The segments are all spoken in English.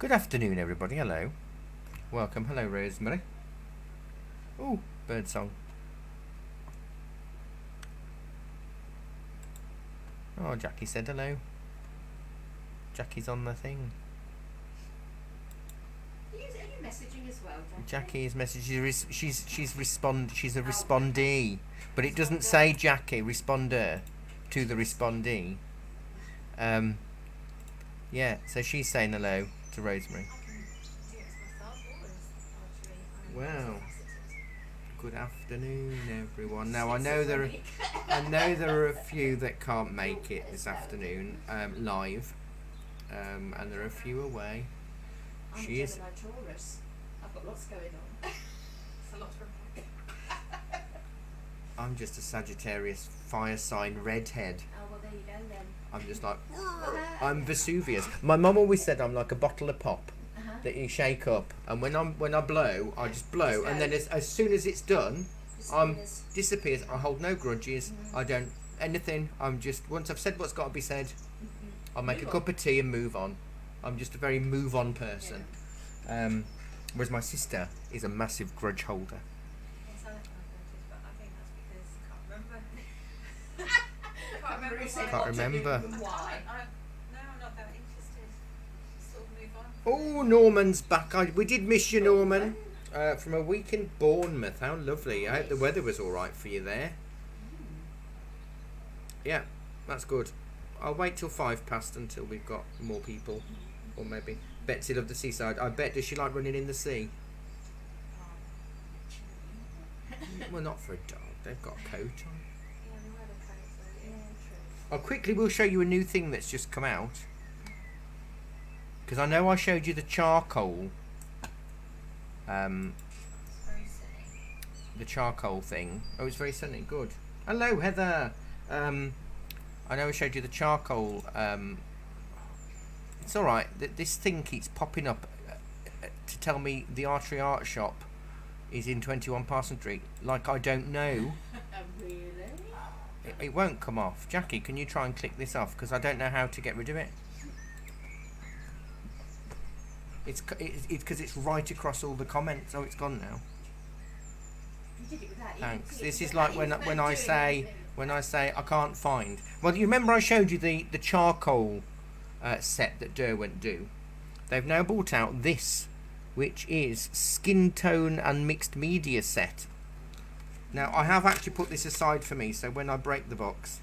Good afternoon, everybody. Hello. Welcome. Hello, Rosemary. Oh, bird song. Oh, Jackie said hello. Jackie's on the thing. Are you messaging as well, Jackie is messaging. She's a respondee, but it doesn't say Jackie. Responder to the respondee. Yeah. So she's saying hello to Rosemary. Wow. Good afternoon, everyone. Now I know there are a few that can't make it this afternoon live, and there are a few away. She is. Taurus. I've got lots going on. It's a lot to unpack. I'm just a Sagittarius fire sign redhead. Oh well, there you go then. I'm just like I'm Vesuvius. My mum always said I'm like a bottle of pop that you shake up, and when I blow, I just blow, and then as soon as it's done, disappears. I hold no grudges. I don't anything. I'm just once I've said what's got to be said, I'll make a cup of tea and move on. I'm just a very move on person. Whereas my sister is a massive grudge holder. Yes, I like grudges, but I think that's because I can't remember. Why? No, I'm not that interested. Sort of move on. Oh, Norman's back. We did miss you, Norman. From a week in Bournemouth. How lovely. I hope the weather was all right for you there. Yeah, that's good. I'll wait till 5 past until we've got more people. Or maybe Betsy loved the seaside. I bet. Does she like running in the sea? Well, not for a dog. They've got a coat on. Yeah, we wear the coats, so yeah, true. I'll quickly will show you a new thing that's just come out. Because I know I showed you the charcoal. It's very sunny. The charcoal thing. Oh, it's very sunny. Good. Hello, Heather. I know I showed you the charcoal. It's alright. This thing keeps popping up to tell me the Archery Art Shop is in 21 Parson Street. Like I don't know. Really? It won't come off. Jackie, can you try and click this off? Because I don't know how to get rid of it. It's because it's right across all the comments. Oh, it's gone now. You did it without Thanks. This is like when I say I can't find. Well, you remember I showed you the charcoal set that Derwent do. They've now brought out this, which is skin tone and mixed media set. Now I have actually put this aside for me, so when I break the box,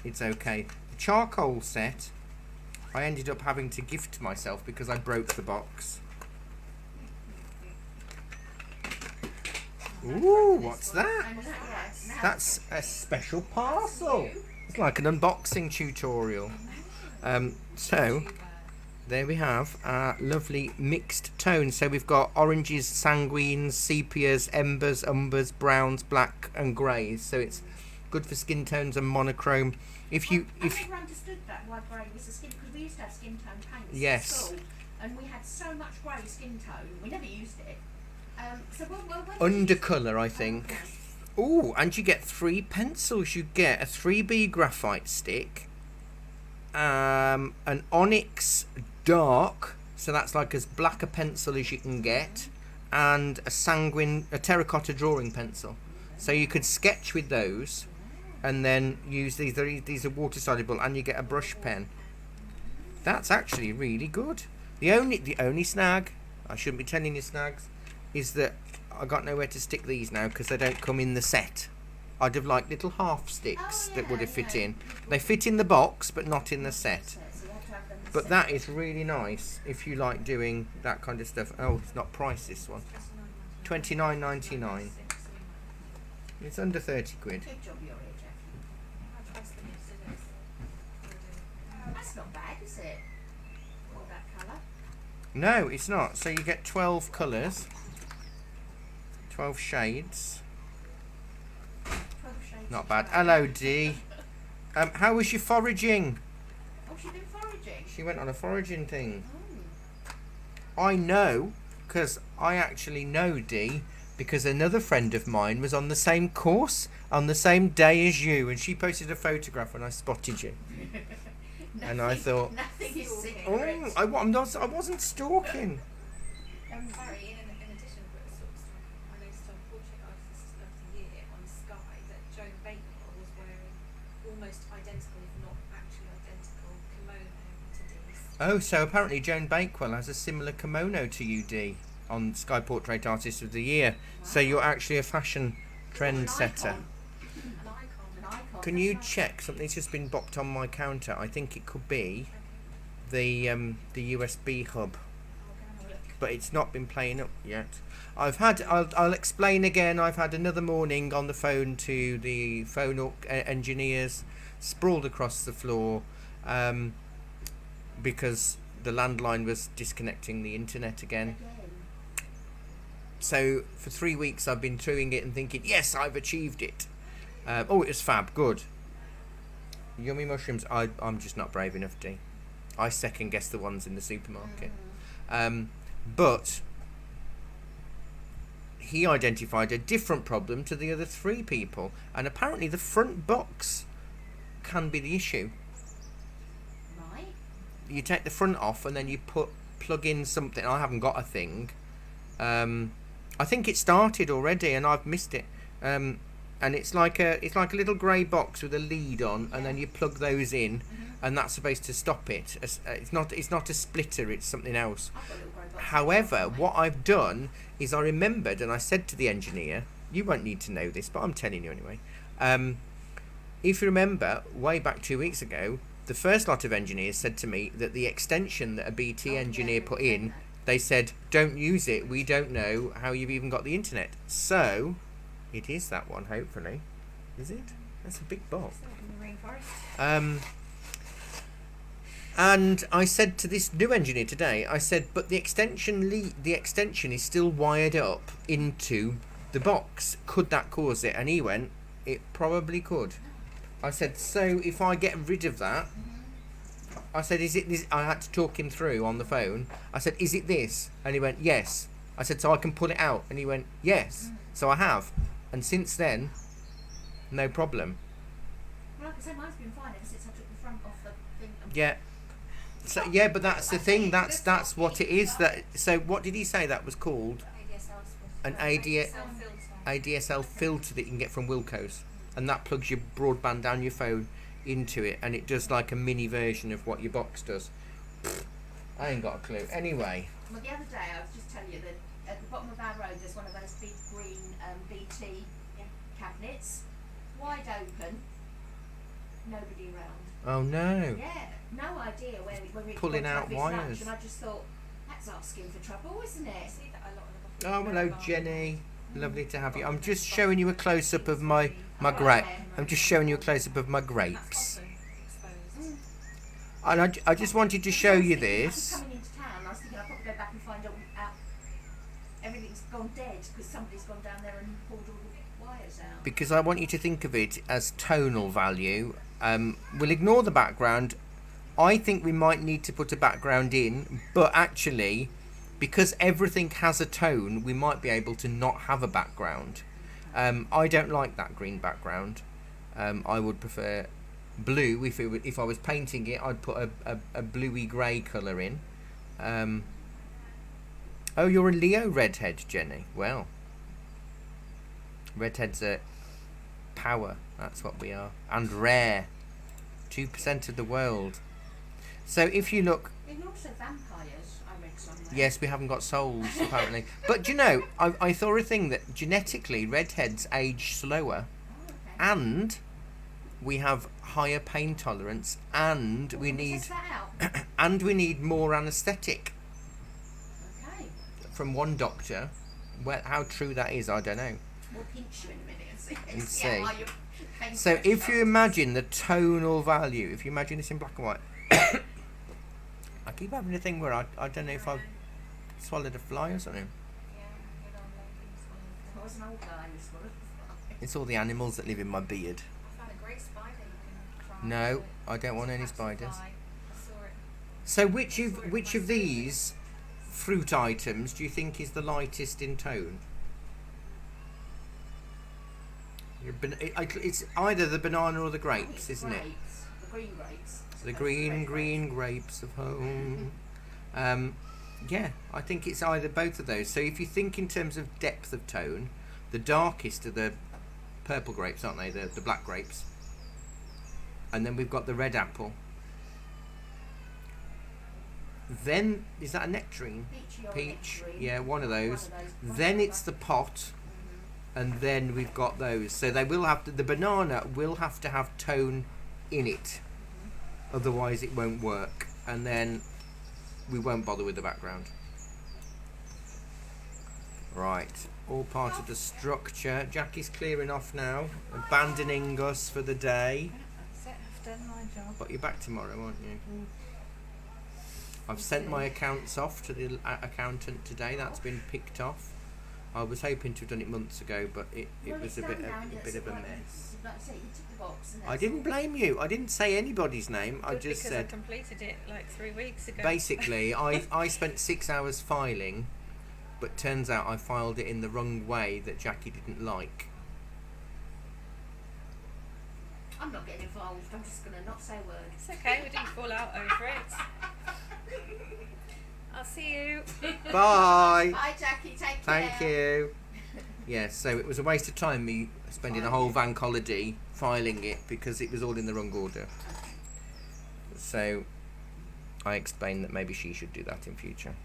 it's okay. The charcoal set, I ended up having to gift to myself because I broke the box. Ooh, what's that? That's a special parcel. It's like an unboxing tutorial. So there we have our lovely mixed tones. So we've got oranges, sanguines, sepias, embers, umbers, browns, black and greys. So it's good for skin tones and monochrome. I never understood that why grey was a skin, because we used to have skin tone paints Yes. at school, and we had so much grey skin tone. We never used it. So Undercolour, I think. Ooh, and you get 3 pencils. You get a 3B graphite stick, an onyx dark, so that's like as black a pencil as you can get, and a terracotta drawing pencil. So you could sketch with those, and then use these are water soluble, and you get a brush pen. That's actually really good. The only snag, I shouldn't be telling you snags, is that I got nowhere to stick these now because they don't come in the set. I'd have liked little half sticks that would have fit in. They fit in the box but not in the set. But that is really nice if you like doing that kind of stuff. Oh, it's not priced, this one. $29.99. It's under 30 quid. Good job you're here, Jeff. I trust them yesterday, so That's not bad, is it? All that colour. No, it's not. So you get 12 colours. 12 shades. 12 shades Not of bad. grey. Hello, Dee. How was your foraging? Oh, she's been foraging. She went on a foraging thing. Oh. I know, because I actually know Dee, because another friend of mine was on the same course on the same day as you, and she posted a photograph when I spotted you. And I thought, Nothing is secret. secret. I wasn't stalking. Barry, in addition, but sort of stuff, I noticed on portrait artists of the year on Sky that Joan Bakewell was wearing almost identical, if not actually identical, kimono to these. Oh, so apparently Joan Bakewell has a similar kimono to you, Dee, on Sky Portrait Artist of the Year. So you're actually a fashion trend setter. An icon. An icon. Can you check? Something's just been bopped on my counter. I think it could be the USB hub, but it's not been playing up yet. I'll explain again. I've had another morning on the phone to the phone engineers, sprawled across the floor, because the landline was disconnecting the internet again. So for 3 weeks I've been doing it and thinking, yes, I've achieved it. It was fab, good. Yummy mushrooms. I'm just not brave enough, Dee. I second guess the ones in the supermarket. But he identified a different problem to the other 3 people, and apparently the front box can be the issue. Right. You take the front off and then you plug in something. I haven't got a thing. I think it started already and I've missed it. And it's like a little grey box with a lead on, and then you plug those in, and that's supposed to stop it. It's not a splitter. It's something else. I've got a little grey box. However, what I've done is I remembered, and I said to the engineer, you won't need to know this, but I'm telling you anyway. If you remember, way back 2 weeks ago, the first lot of engineers said to me that the extension that a BT engineer put in, they said, don't use it. We don't know how you've even got the internet. So, it is that one, hopefully. Is it? That's a big box. In the rainforest. And I said to this new engineer today, I said, but the extension is still wired up into the box. Could that cause it? And he went, it probably could. I said, so if I get rid of that, I said, is it this? I had to talk him through on the phone. I said, is it this? And he went, yes. I said, so I can pull it out? And he went, yes. So I have. And since then, no problem. Well, like I say, mine's been fine ever since I took the front off the thing. Yeah. So yeah, but that's the thing. That's what it is. That. So what did he say that was called? An ADSL filter that you can get from Wilco's, and that plugs your broadband down your phone into it, and it does like a mini version of what your box does. I ain't got a clue. Anyway. Well, the other day I was just telling you that at the bottom of our road there's one of those big green BT cabinets, wide open, nobody around. Oh no. Yeah, no idea where we Pulling gone to out have his wires. lunch, and I just thought, that's asking for trouble, isn't I it? see that a lot on the bottom. Oh hello Jenny. Lovely to have you. I'm just showing you a close up of my grape. I'm just showing you a close up of my grapes. And I just wanted to show you I was this. coming into town, I was thinking I'll probably go back and find out everything's gone dead because somebody's gone down there and pulled all the wires out. Because I want you to think of it as tonal value. We'll ignore the background. I think we might need to put a background in, but actually, because everything has a tone, we might be able to not have a background. I don't like that green background. I would prefer blue. If I was painting it, I'd put a bluey grey colour in. Oh, you're a Leo redhead, Jenny. Well, redheads are power. That's what we are. And rare. 2% of the world. So if you look... They're also vampires, I read somewhere. Yes, we haven't got souls, apparently. But, you know, I thought a thing that genetically redheads age slower. Oh, okay. And we have higher pain tolerance. And we Can need... test that out? and we need more anaesthetic. Okay. From one doctor. Well, how true that is, I don't know. We'll pinch you in a minute and see. And see how see. your pain So if you threshold- imagine the tonal value, if you imagine this in black and white... I keep having a thing where I don't know if I've swallowed a fly or something. I was an old guy who swallowed the fly. It's all the animals that live in my beard. I found a great spider you can try. No, I don't want any It's a spiders. fly. I saw it. So which of these fruit items do you think is the lightest in tone? It's either the banana or the grapes, isn't it? The green grapes. The green grapes of home. Yeah, I think it's either both of those. So if you think in terms of depth of tone, the darkest are the purple grapes, aren't they? The black grapes. And then we've got the red apple. Then, is that a nectarine? Peach. Yeah, one of those. Then it's the pot. And then we've got those. So they will have to, the banana will have to have tone in it. Otherwise it won't work. And then we won't bother with the background. Right. All part of the structure. Jackie's clearing off now. Abandoning us for the day. That's it, I've done my job. But you're back tomorrow, aren't you? I've sent my accounts off to the accountant today. That's been picked off. I was hoping to have done it months ago, but it was a bit of a mess. Like I say, you tick the box and I didn't blame you. I didn't say anybody's name. I Good, just because I said completed it like 3 weeks ago. basically I spent 6 hours filing, but turns out I filed it in the wrong way that Jackie didn't like. I'm not getting involved. I'm just going to not say a word. It's okay, we didn't fall out over it. I'll see you. Bye. Bye, Jackie. Take care. Thank you. Yeah, so it was a waste of time me spending a whole bank holiday filing it because it was all in the wrong order. So I explained that maybe she should do that in future.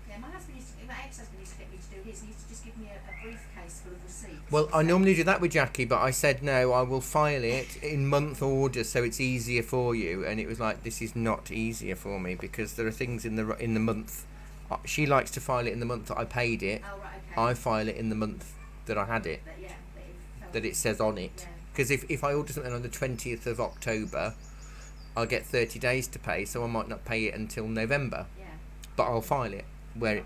Yeah, my ex-husband used to get me to do his. He used to just give me a briefcase full of receipts. Well, I normally do that with Jackie, but I said no, I will file it in month order so it's easier for you. And it was like, this is not easier for me because there are things in the month. She likes to file it in the month that I paid it. Oh, right, okay. I file it in the month that I had it, that it says on it. Because if I order something on the 20th of October, I'll get 30 days to pay, so I might not pay it until November. Yeah. But I'll file it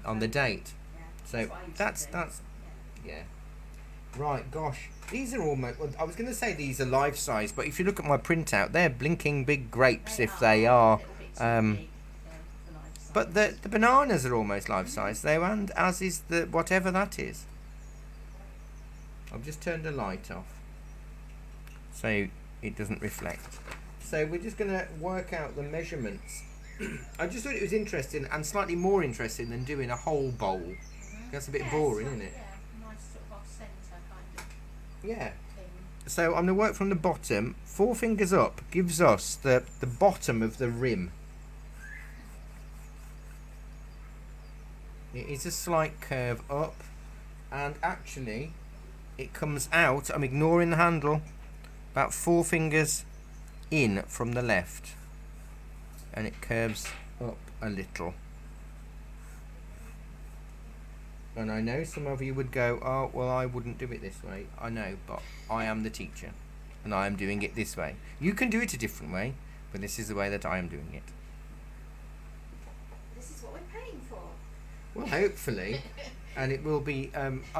on the date. Yeah. So what I used that's to do. yeah. Right, gosh, these are almost. Well, I was going to say these are life size, but if you look at my printout, they're blinking big grapes if they are. A little bit too big, for life size. But the bananas are almost life size though, and as is the whatever that is. I've just turned the light off, so it doesn't reflect. So we're just going to work out the measurements. I just thought it was interesting and slightly more interesting than doing a whole bowl. That's a bit boring, isn't it? Yeah, nice sort of off-centre kind of Yeah. thing. So I'm going to work from the bottom. 4 fingers up gives us the bottom of the rim. It is a slight curve up, and actually it comes out, I'm ignoring the handle, about 4 fingers in from the left, and it curves up a little. And I know some of you would go, oh, well, I wouldn't do it this way. I know, but I am the teacher, and I am doing it this way. You can do it a different way, but this is the way that I am doing it. This is what we're paying for. Well, hopefully. And it will be,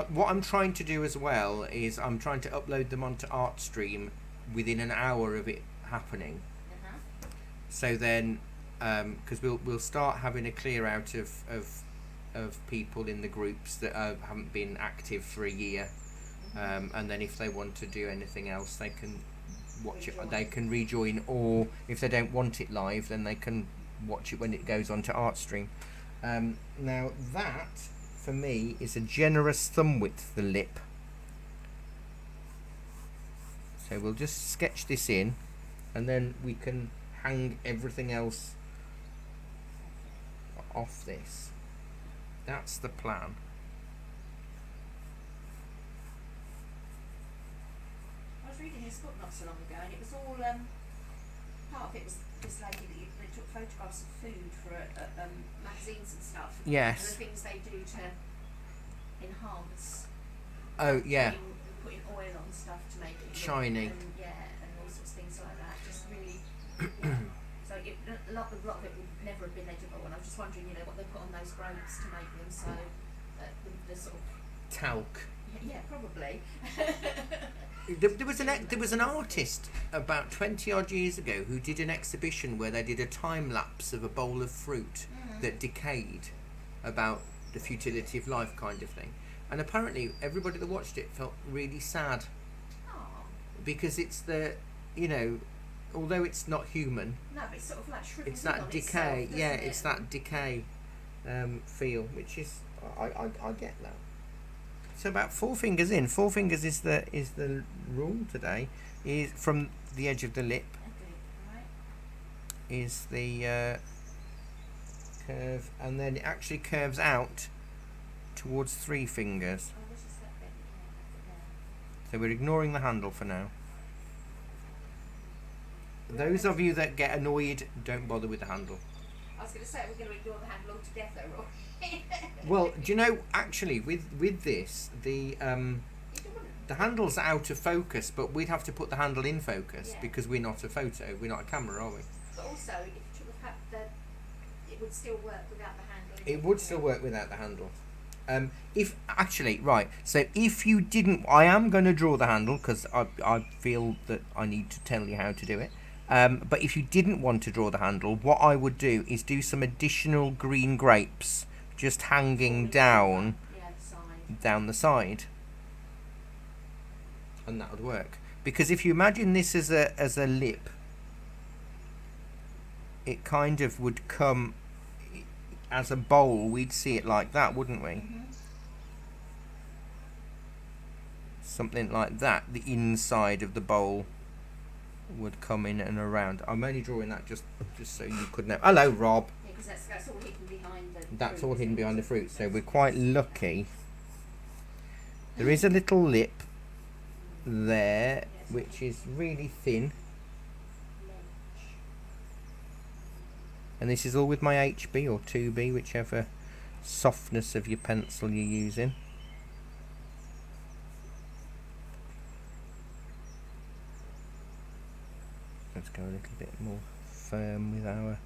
what I'm trying to do as well is I'm trying to upload them onto ArtStream within an hour of it happening. So then, because we'll start having a clear out of people in the groups that haven't been active for a year, and then if they want to do anything else, they can watch it. They can rejoin, or if they don't want it live, then they can watch it when it goes onto ArtStream. Now that, for me, is a generous thumb width, the lip. So we'll just sketch this in, and then we can hang everything else off this. That's the plan. I was reading his book not so long ago, and it was all part of it was this lady that took photographs of food for magazines and stuff. Yes. And the things they do to enhance. Oh yeah. Putting oil on stuff to make it look Shiny. And, and all sorts of things like that. Just really. So a lot of it would never have been edible, and I was just wondering, what they put on those grapes to make them so the sort of. Talc. Yeah, probably. There was an artist about 20 odd years ago who did an exhibition where they did a time lapse of a bowl of fruit that decayed, about the futility of life kind of thing. And apparently everybody that watched it felt really sad Oh. because it's although it's not human, No, but it's sort of like shrivels it's in that on decay. itself, Yeah, doesn't it's it? that decay feel, which is I get that. So about 4 fingers in. 4 fingers is the rule today. Is from the edge of the lip Okay, right. is the curve, and then it actually curves out towards 3 fingers. Oh, this is that bit. Yeah, that's it So we're ignoring the handle for now. Those of you that get annoyed, don't bother with the handle. there. I was going to say we're going to ignore the handle altogether, or Well, do you know, actually, with this, the handle's out of focus, but we'd have to put the handle in focus Yeah. because we're not a photo, we're not a camera, are we? But also, if you took the fact that it would still work without the handle. It would still work without the handle. If actually, right, so if you didn't, I am going to draw the handle because I feel that I need to tell you how to do it. But if you didn't want to draw the handle, what I would do is do some additional green grapes just hanging down Yeah, the side. down the side, and that would work. Because if you imagine this as a lip, it kind of would come as a bowl. We'd see it like that, wouldn't we? Mm-hmm. Something like that. The inside of the bowl would come in and around. I'm only drawing that just so you could know. Hello, Rob. Yeah, because that's all hidden behind the. That's fruit, all hidden isn't behind it? the fruit, so we're quite lucky. There is a little lip there, which is really thin, and this is all with my HB or 2B, whichever softness of your pencil you're using. Let's go a little bit more firm with our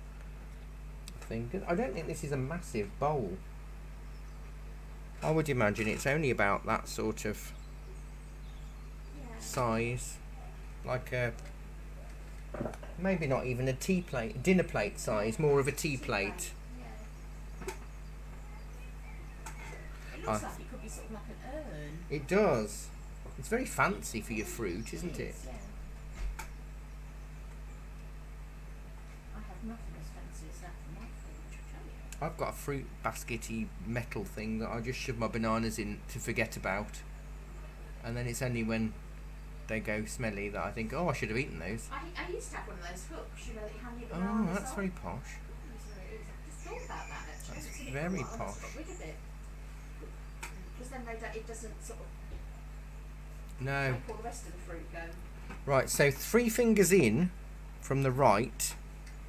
thing. I don't think this is a massive bowl. I would imagine it's only about that sort of Yeah. size, like a maybe not even a tea plate, dinner plate size, more of a tea plate. Yeah. It looks like it could be sort of like an urn. It does. It's very fancy for your fruit, isn't it? Yeah. I have nothing as fancy as that for my fruit, I tell you. I've got a fruit baskety metal thing that I just shove my bananas in to forget about, and then it's only when they go smelly that I think, oh, I should have eaten those. I used to have one of those hooks, you know, that you hang your Oh, bananas that's on. very posh. I just thought about that actually. That's It's a bit very cool. I almost posh. got rid of it. Because then it doesn't sort of No. make all the rest of the fruit go. Right, so 3 fingers in from the right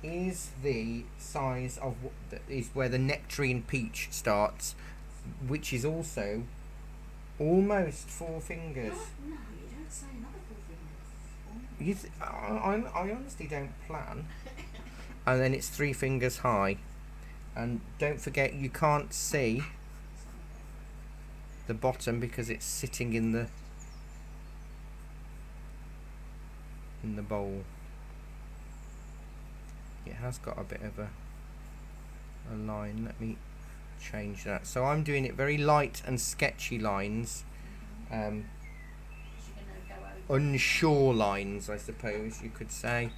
is the size of is where the nectarine peach starts, which is also almost 4 fingers. No, you don't say another 4 fingers. You I honestly don't plan. And then it's 3 fingers high, and don't forget you can't see the bottom because it's sitting in the bowl. It has got a bit of a line. Let me change that. So I'm doing it very light and sketchy lines, You're going to go over. unsure lines, I suppose you could say.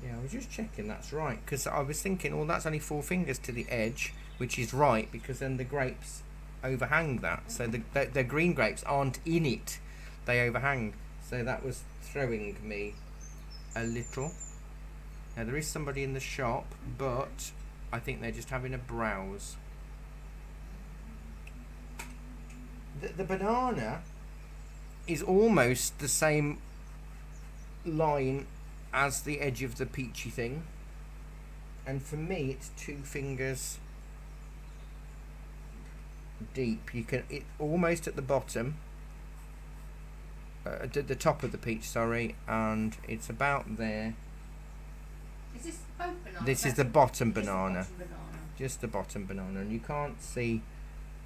Yeah, I was just checking that's right, because I was thinking, well, that's only 4 fingers to the edge, which is right, because then the grapes overhang that. So the green grapes aren't in it, they overhang. So that was throwing me a little. Now there is somebody in the shop, but I think they're just having a browse. The banana is almost the same line as the edge of the peachy thing, and for me it's 2 fingers deep. You can almost at the bottom, at the top of the peach, sorry, and it's about there. Is this both bananas? This is That's the the- bottom just the banana, bottom banana. just the bottom banana, and you can't see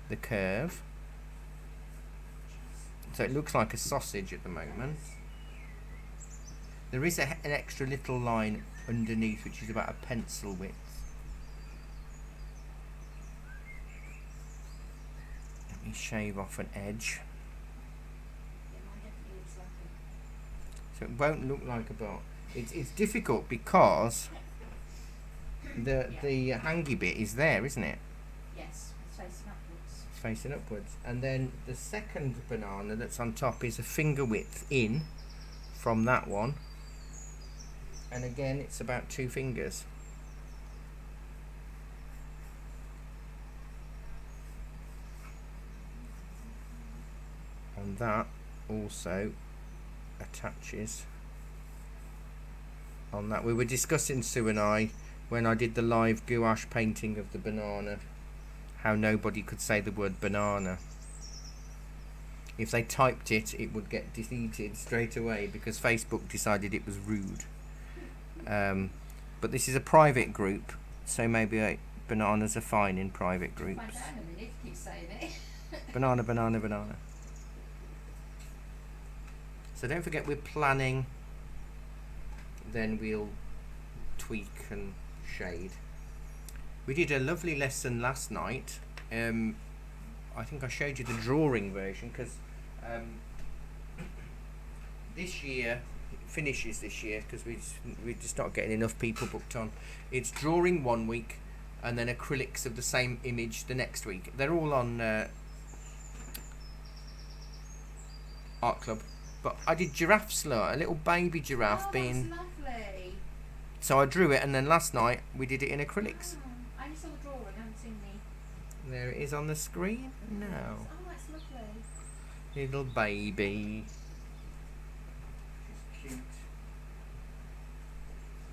the curve, so it looks like a sausage at the moment. There is an extra little line underneath, which is about a pencil width. me shave off an edge. Yeah, mine definitely looks like So it won't look like a bot. It's difficult because the hangy bit is there, isn't it? yes, it's facing upwards. It's facing upwards. And then the second banana that's on top is a finger width in from that one. And again, it's about 2 fingers. And that also attaches on that. We were discussing, Sue and I, when I did the live gouache painting of the banana, how nobody could say the word banana. If they typed it, it would get deleted straight away because Facebook decided it was rude. But this is a private group, so maybe bananas are fine in private groups. Find out in a minute if you keep saying it. Banana, banana, banana. So don't forget we're planning, then we'll tweak and shade. We did a lovely lesson last night. I think I showed you the drawing version because this year, it finishes this year because we just not getting enough people booked on. It's drawing one week and then acrylics of the same image the next week. They're all on Art Club. But I did giraffe slur, a little baby giraffe being. That's lovely. So I drew it, and then last night we did it in acrylics. Oh, I only saw the drawing, I haven't seen the. There it is on the screen now. Oh, that's lovely. Little baby. She's cute.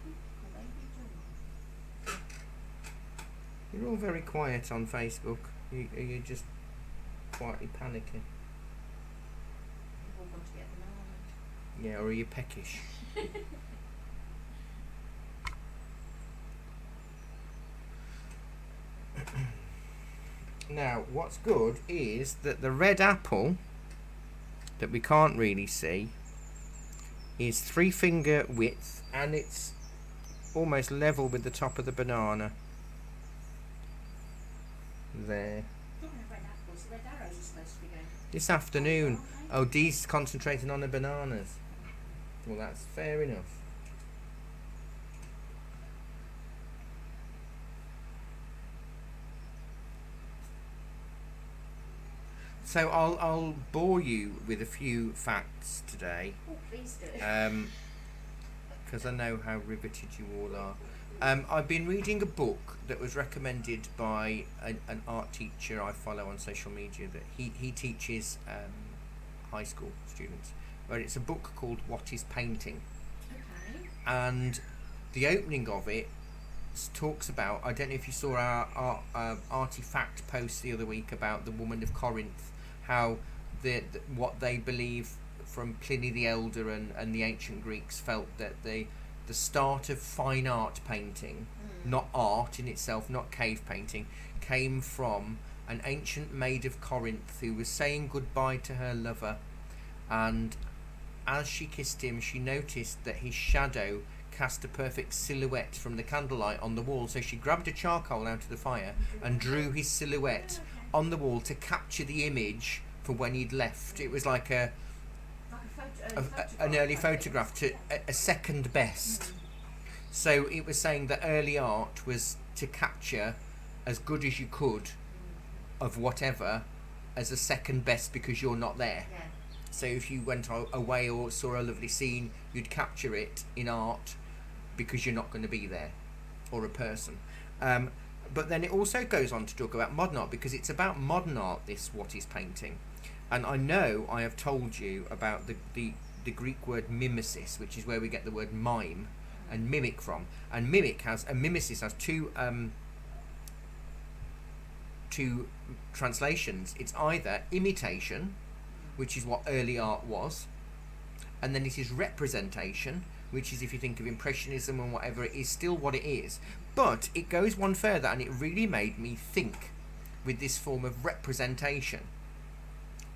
The baby giraffe. You're all very quiet on Facebook. You're just quietly panicking. We've all gone to get banana. Yeah, or are you peckish? Now, what's good is that the red apple that we can't really see is 3 finger width and it's almost level with the top of the banana. There. Talking of red apples, red arrows are supposed to be going. This afternoon. Aren't they? Oh, Dee's concentrating on the bananas. Well, that's fair enough. So I'll bore you with a few facts today, Oh, please do. because I know how riveted you all are. I've been reading a book that was recommended by an art teacher I follow on social media. That he teaches high school students. But it's a book called What is Painting, Okay. and the opening of it talks about. I don't know if you saw our artifact post the other week about the woman of Corinth, how what they believe from Pliny the Elder and the ancient Greeks felt that the start of fine art painting, not art in itself, not cave painting, came from an ancient maid of Corinth who was saying goodbye to her lover, and as she kissed him she noticed that his shadow cast a perfect silhouette from the candlelight on the wall, so she grabbed a charcoal out of the fire and drew his silhouette on the wall to capture the image for when he'd left. It was like Like a an early I think. photograph to a second best. So it was saying that early art was to capture as good as you could of whatever as a second best because you're not there. Yeah. So if you went away or saw a lovely scene, you'd capture it in art because you're not going to be there, or a person. But then it also goes on to talk about modern art, because it's about modern art, this What is Painting. And I know I have told you about the Greek word mimesis, which is where we get the word mime and mimic from. And mimesis has two translations. It's either imitation, which is what early art was, and then it is representation, which is, if you think of Impressionism and whatever, it is still what it is. But it goes one further, and it really made me think with this form of representation.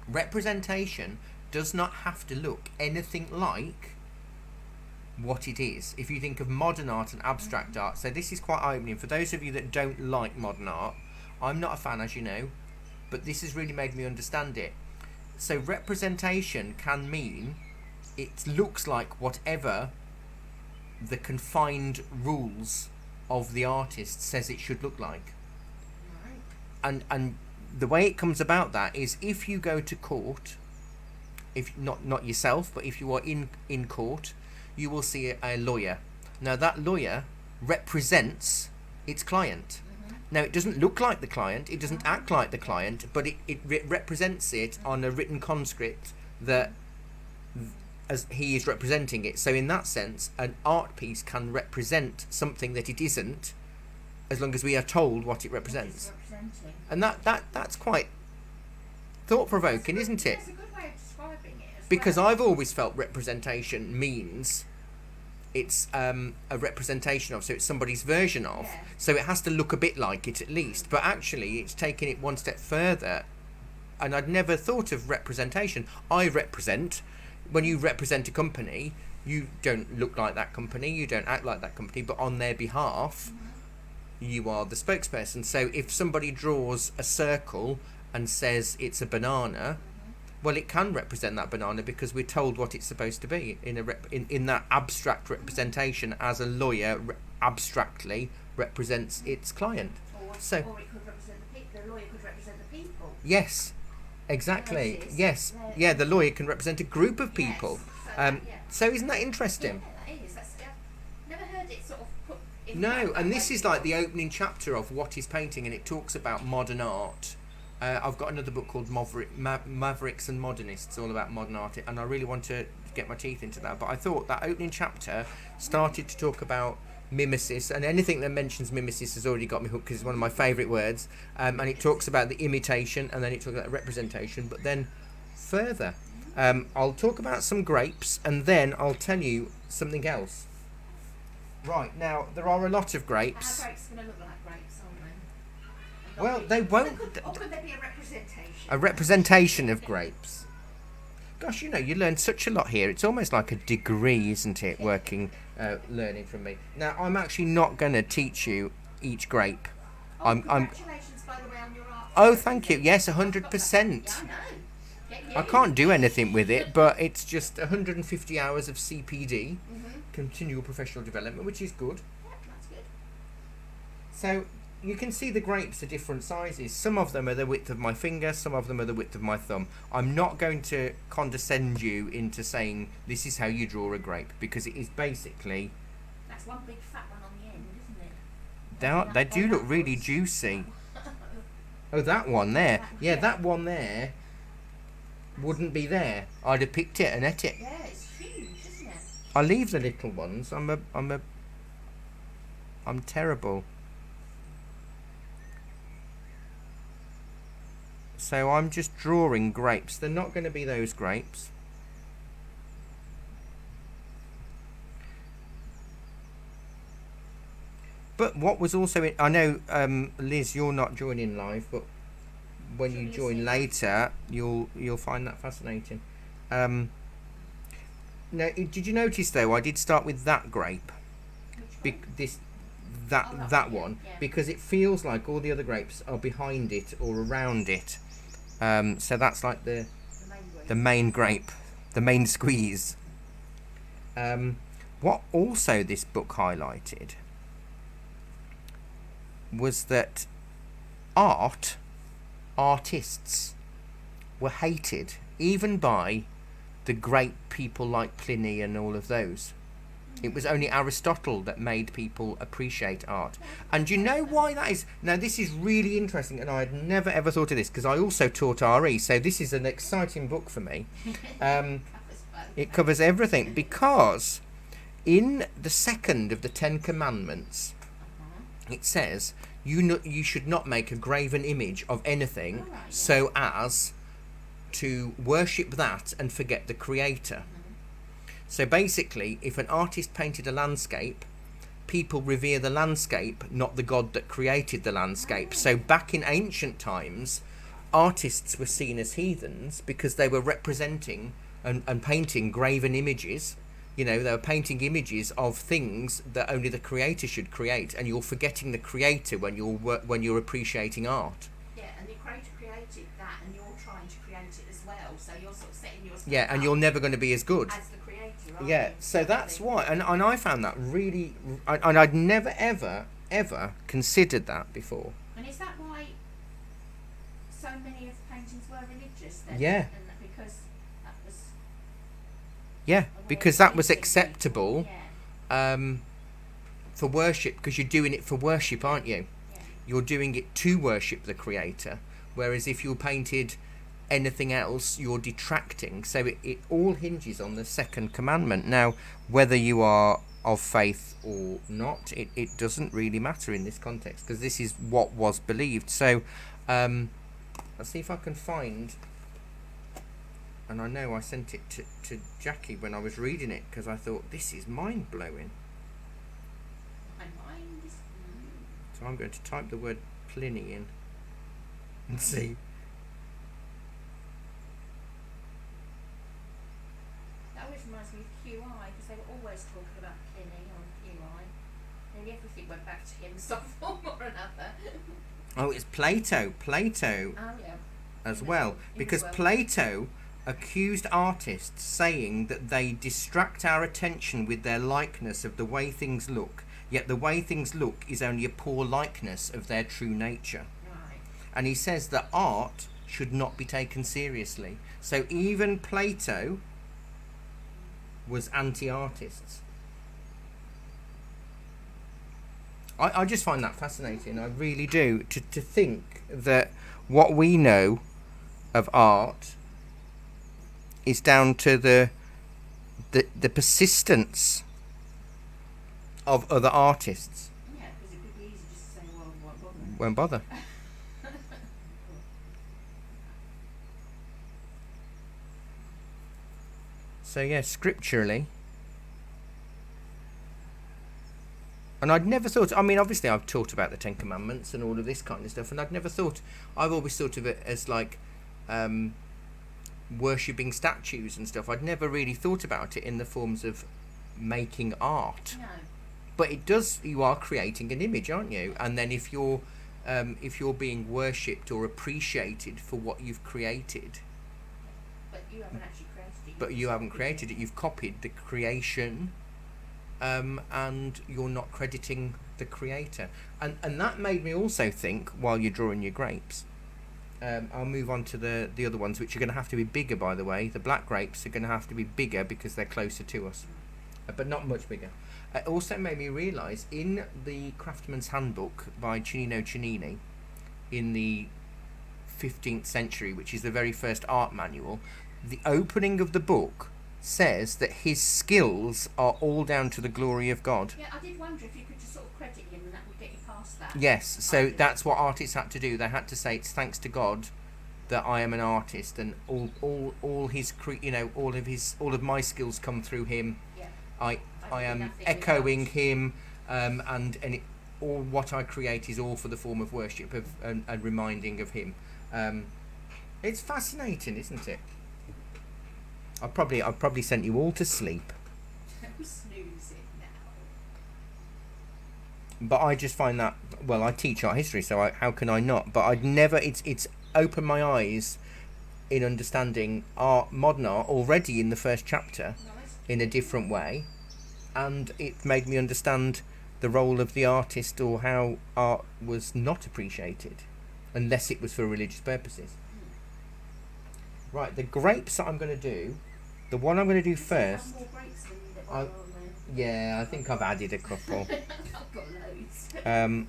Representation does not have to look anything like what it is. If you think of modern art and abstract art, so this is quite eye-opening for those of you that don't like modern art. I'm not a fan, as you know, but this has really made me understand it. So representation can mean it looks like whatever the confined rules of the artist says it should look like. Right. And the way it comes about that is if you go to court, if not yourself, but if you are in court, you will see a lawyer. Now that lawyer represents its client. Now it doesn't look like the client, it doesn't act like the client, but it represents it on a written conscript that as he is representing it. So in that sense, an art piece can represent something that it isn't, as long as we are told what it represents. And that's quite thought-provoking, isn't it? That's a good way of describing it as Because well. I've always felt representation means it's a representation of, so it's somebody's version of. Yeah. So it has to look a bit like it at least. But actually, it's taking it one step further. And I'd never thought of representation. I represent. When you represent a company, you don't look like that company, you don't act like that company, but on their behalf, you are the spokesperson. So if somebody draws a circle and says it's a banana, well, it can represent that banana because we're told what it's supposed to be in that abstract representation, as a lawyer abstractly represents its client. Or So- it could represent the people. The lawyer could represent the people. Yes, exactly. Notice Yes, that- yeah. The lawyer can represent a group of people. Yes. So isn't that interesting? Yeah, that is. I've never heard it sort of put in No, that and way this is like the before. opening chapter of What is Painting, and it talks about modern art. I've got another book called Mavericks and Modernists, all about modern art, and I really want to get my teeth into that. But I thought that opening chapter started to talk about mimesis, and anything that mentions mimesis has already got me hooked because it's one of my favourite words. And it talks about the imitation, and then it talks about representation. But then further, I'll talk about some grapes, and then I'll tell you something else. Right, now, there are a lot of grapes. Our grapes are going to look like grapes, aren't they? Well, they won't. Or could there be a representation? A representation of grapes. Gosh, you learn such a lot here. It's almost like a degree, isn't it, learning from me. Now, I'm actually not going to teach you each grape. Oh, I'm congratulations, by the way, on your art. Oh, thank you. Yes, 100%. Yeah, I know. Get I you. can't do anything with it, but it's just 150 hours of CPD, Mhm. continual professional development, which is good. Yeah, that's good. So you can see the grapes are different sizes. Some of them are the width of my finger, some of them are the width of my thumb. I'm not going to condescend you into saying this is how you draw a grape, because it is basically, That's one big fat one on the end, isn't it? they do look really juicy. Oh, that one there. Yeah, that one there wouldn't be there. I'd have picked it and ate it. Yeah, it's huge, isn't it? I leave the little ones. I'm terrible. So I'm just drawing grapes. They're not going to be those grapes. But what was also I know, Liz, you're not joining live, but when you join later, you'll find that fascinating. Now, did you notice though? I did start with that grape. Which one? That yeah, one, yeah. because it feels like all the other grapes are behind it or around it. So that's like the main grape, the main squeeze. What also this book highlighted was that artists were hated even by the great people like Pliny and all of those. It was only Aristotle that made people appreciate art. And do you know why that is? Now, this is really interesting, and I had never ever thought of this, because I also taught RE, so this is an exciting book for me. It covers everything, because in the second of the 10 Commandments, it says, you should not make a graven image of anything so as to worship that and forget the Creator. So basically, if an artist painted a landscape, people revere the landscape, not the God that created the landscape. So back in ancient times, artists were seen as heathens because they were representing and painting graven images. They were painting images of things that only the Creator should create, and you're forgetting the Creator when you're appreciating art. Yeah, and the Creator created created that, and you're trying to create it as well. So you're sort of setting yourself Yeah, and up you're never going to be as good. as the creator, aren't Yeah, you? so that's Exactly. why, and I found that really, and I'd never ever considered that before. And is that why so many of the paintings were religious then? Yeah. And that because that was Yeah, a way because of that was pleasing acceptable people. Yeah. for worship, because you're doing it for worship, aren't you? Yeah. You're doing it to worship the Creator, whereas if you painted anything else, you're detracting. So it all hinges on the second commandment. Now, whether you are of faith or not, it doesn't really matter in this context, because this is what was believed. So let's see if I can find, and I know I sent it to Jackie when I was reading it, because I thought, this is mind-blowing. My mind is. So I'm going to type the word Pliny in and see. That always reminds me of QI, because they were always talking about Pliny on QI. And everything went back to him in some form or another. Oh, it's Plato Oh yeah. as In the well, world- in the because world. Plato accused artists, saying that they distract our attention with their likeness of the way things look, yet the way things look is only a poor likeness of their true nature. Right. And he says that art should not be taken seriously. So even Plato was anti-artists. I just find that fascinating. I really do. To think that what we know of art is down to the persistence of other artists. Yeah, because it could be easy just to say, well, what bother? Won't bother. So yeah, scripturally. And I'd never thought, I mean, obviously I've taught about the Ten Commandments and all of this kind of stuff, and I'd never thought, I've always thought of it as like worshipping statues and stuff. I'd never really thought about it in the forms of making art. No. But it does, you are creating an image, aren't you? And then if you're being worshipped or appreciated for what you've created, But you haven't actually created it. but you haven't created it, you've copied the creation, and you're not crediting the creator. And that made me also think, while you're drawing your grapes, I'll move on to the other ones, which are going to have to be bigger, by the way. The black grapes are going to have to be bigger because they're closer to us, but not much bigger. It also made me realise, in the Craftsman's Handbook by Cennino Cennini in the 15th century, which is the very first art manual, the opening of the book says that his skills are all down to the glory of God. Yeah, I did wonder if you could just sort of credit him and that would get you past that. Yes, so that's what artists had to do. They had to say, it's thanks to God that I am an artist, and all his all of my skills come through him. Yeah. I am nothing echoing without. him, and all what I create is all for the form of worship of and reminding of him. It's fascinating, isn't it? I've probably sent you all to sleep, Don't snooze it now. but I just find that, well, I teach art history, so how can I not? But I'd never. It's opened my eyes in understanding art, modern art, already in the first chapter, Nice. in a different way, and it made me understand the role of the artist, or how art was not appreciated unless it was for religious purposes. Right, the grapes that I'm going to do, the one I'm going to do first, More grapes than that I- were on there. yeah, I think I've added a couple. I've got loads.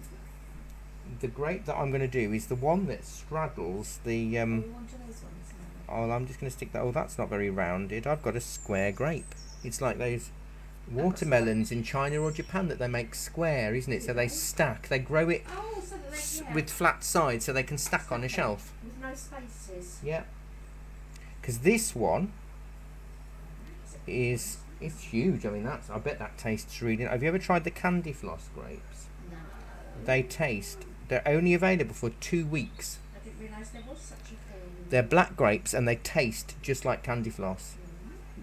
The grape that I'm going to do is the one that straddles the We want to those ones now. oh, I'm just going to stick that. Oh, that's not very rounded. I've got a square grape. It's like those watermelons in China or Japan that they make square, isn't it? So they stack. They grow it Oh, so that they, yeah. with flat sides so they can stack on a shelf. With no spaces. Yeah. Because this one is, it's huge. I mean, I bet that tastes really. Have you ever tried the candy floss grapes? No. They're only available for 2 weeks. I didn't realise there was such a thing. They're black grapes and they taste just like candy floss.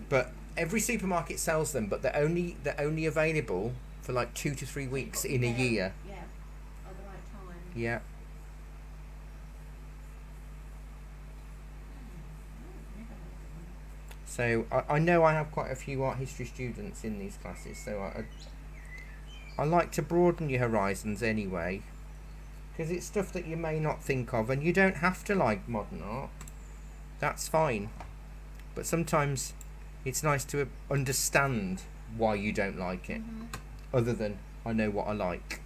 But every supermarket sells them, but they're only available for like 2 to 3 weeks in a year. Yeah. At the right time. Yeah. So I know I have quite a few art history students in these classes, so I like to broaden your horizons anyway, because it's stuff that you may not think of, and you don't have to like modern art. That's fine. But sometimes it's nice to understand why you don't like it, other than I know what I like,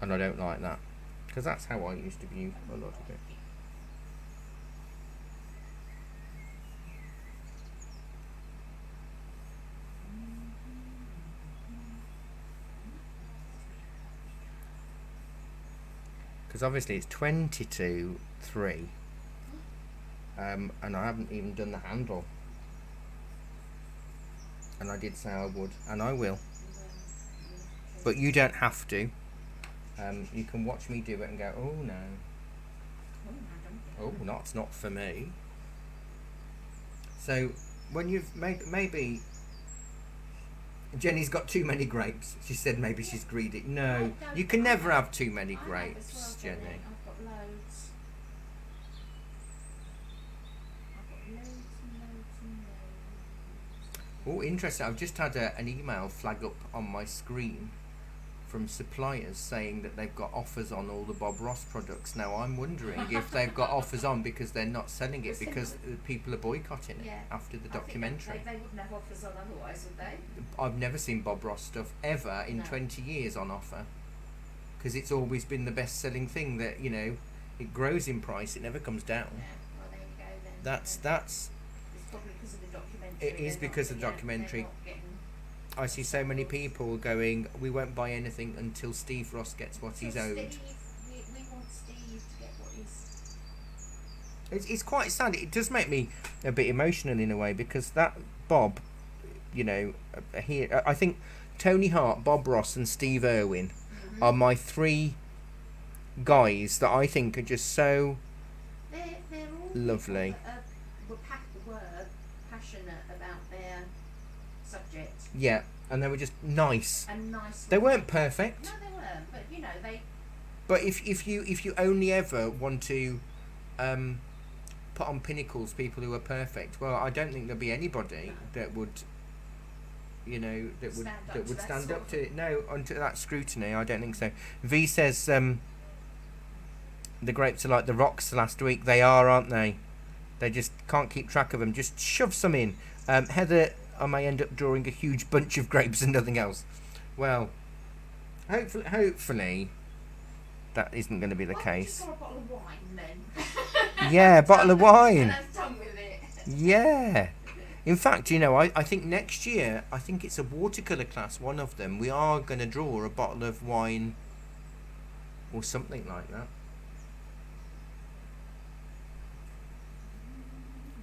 and I don't like that, because that's how I used to view a lot of it. Because obviously it's 22-3, and I haven't even done the handle, and I did say I would, and I will, but you don't have to. You can watch me do it and go, oh no, oh, that's not for me. So when you've maybe Jenny's got too many grapes. She said maybe she's greedy. No, you can never have too many grapes, Jenny. I've got loads. I've got loads and loads and loads. Oh, interesting. I've just had an email flag up on my screen from suppliers saying that they've got offers on all the Bob Ross products. Now I'm wondering if they've got offers on because they're not selling it because people are boycotting it after the documentary. They wouldn't have offers on otherwise, would they? I've never seen Bob Ross stuff ever in 20 years on offer, because it's always been the best selling thing that, you know, it grows in price, it never comes down. Yeah, well there you go then. That's It's probably because of the documentary. it is because of the documentary. I see so many people going, we won't buy anything until Steve Ross gets what he's owed. We want Steve to get what he's... It's quite sad. It does make me a bit emotional in a way, because that Bob, you know, I think Tony Hart, Bob Ross and Steve Irwin are my three guys that I think are just so They're all lovely. Were passionate about their subject. Yeah, and they were just nice. And nice. They weren't perfect. No, they weren't. But you know, they... But if you only ever want to put on pinnacles people who are perfect, well, I don't think there'll be anybody that would, you know, that would stand up to it. No, onto that scrutiny. I don't think so. V says the grapes are like the rocks last week. They are, aren't they? They just can't keep track of them. Just shove some in. Heather, I may end up drawing a huge bunch of grapes and nothing else. Well, hopefully that isn't going to be the case. Just a bottle of wine then. Yeah, a bottle of wine. And that's done with it. Yeah. In fact, you know, I think next year, I think it's a watercolour class, one of them, we are going to draw a bottle of wine or something like that.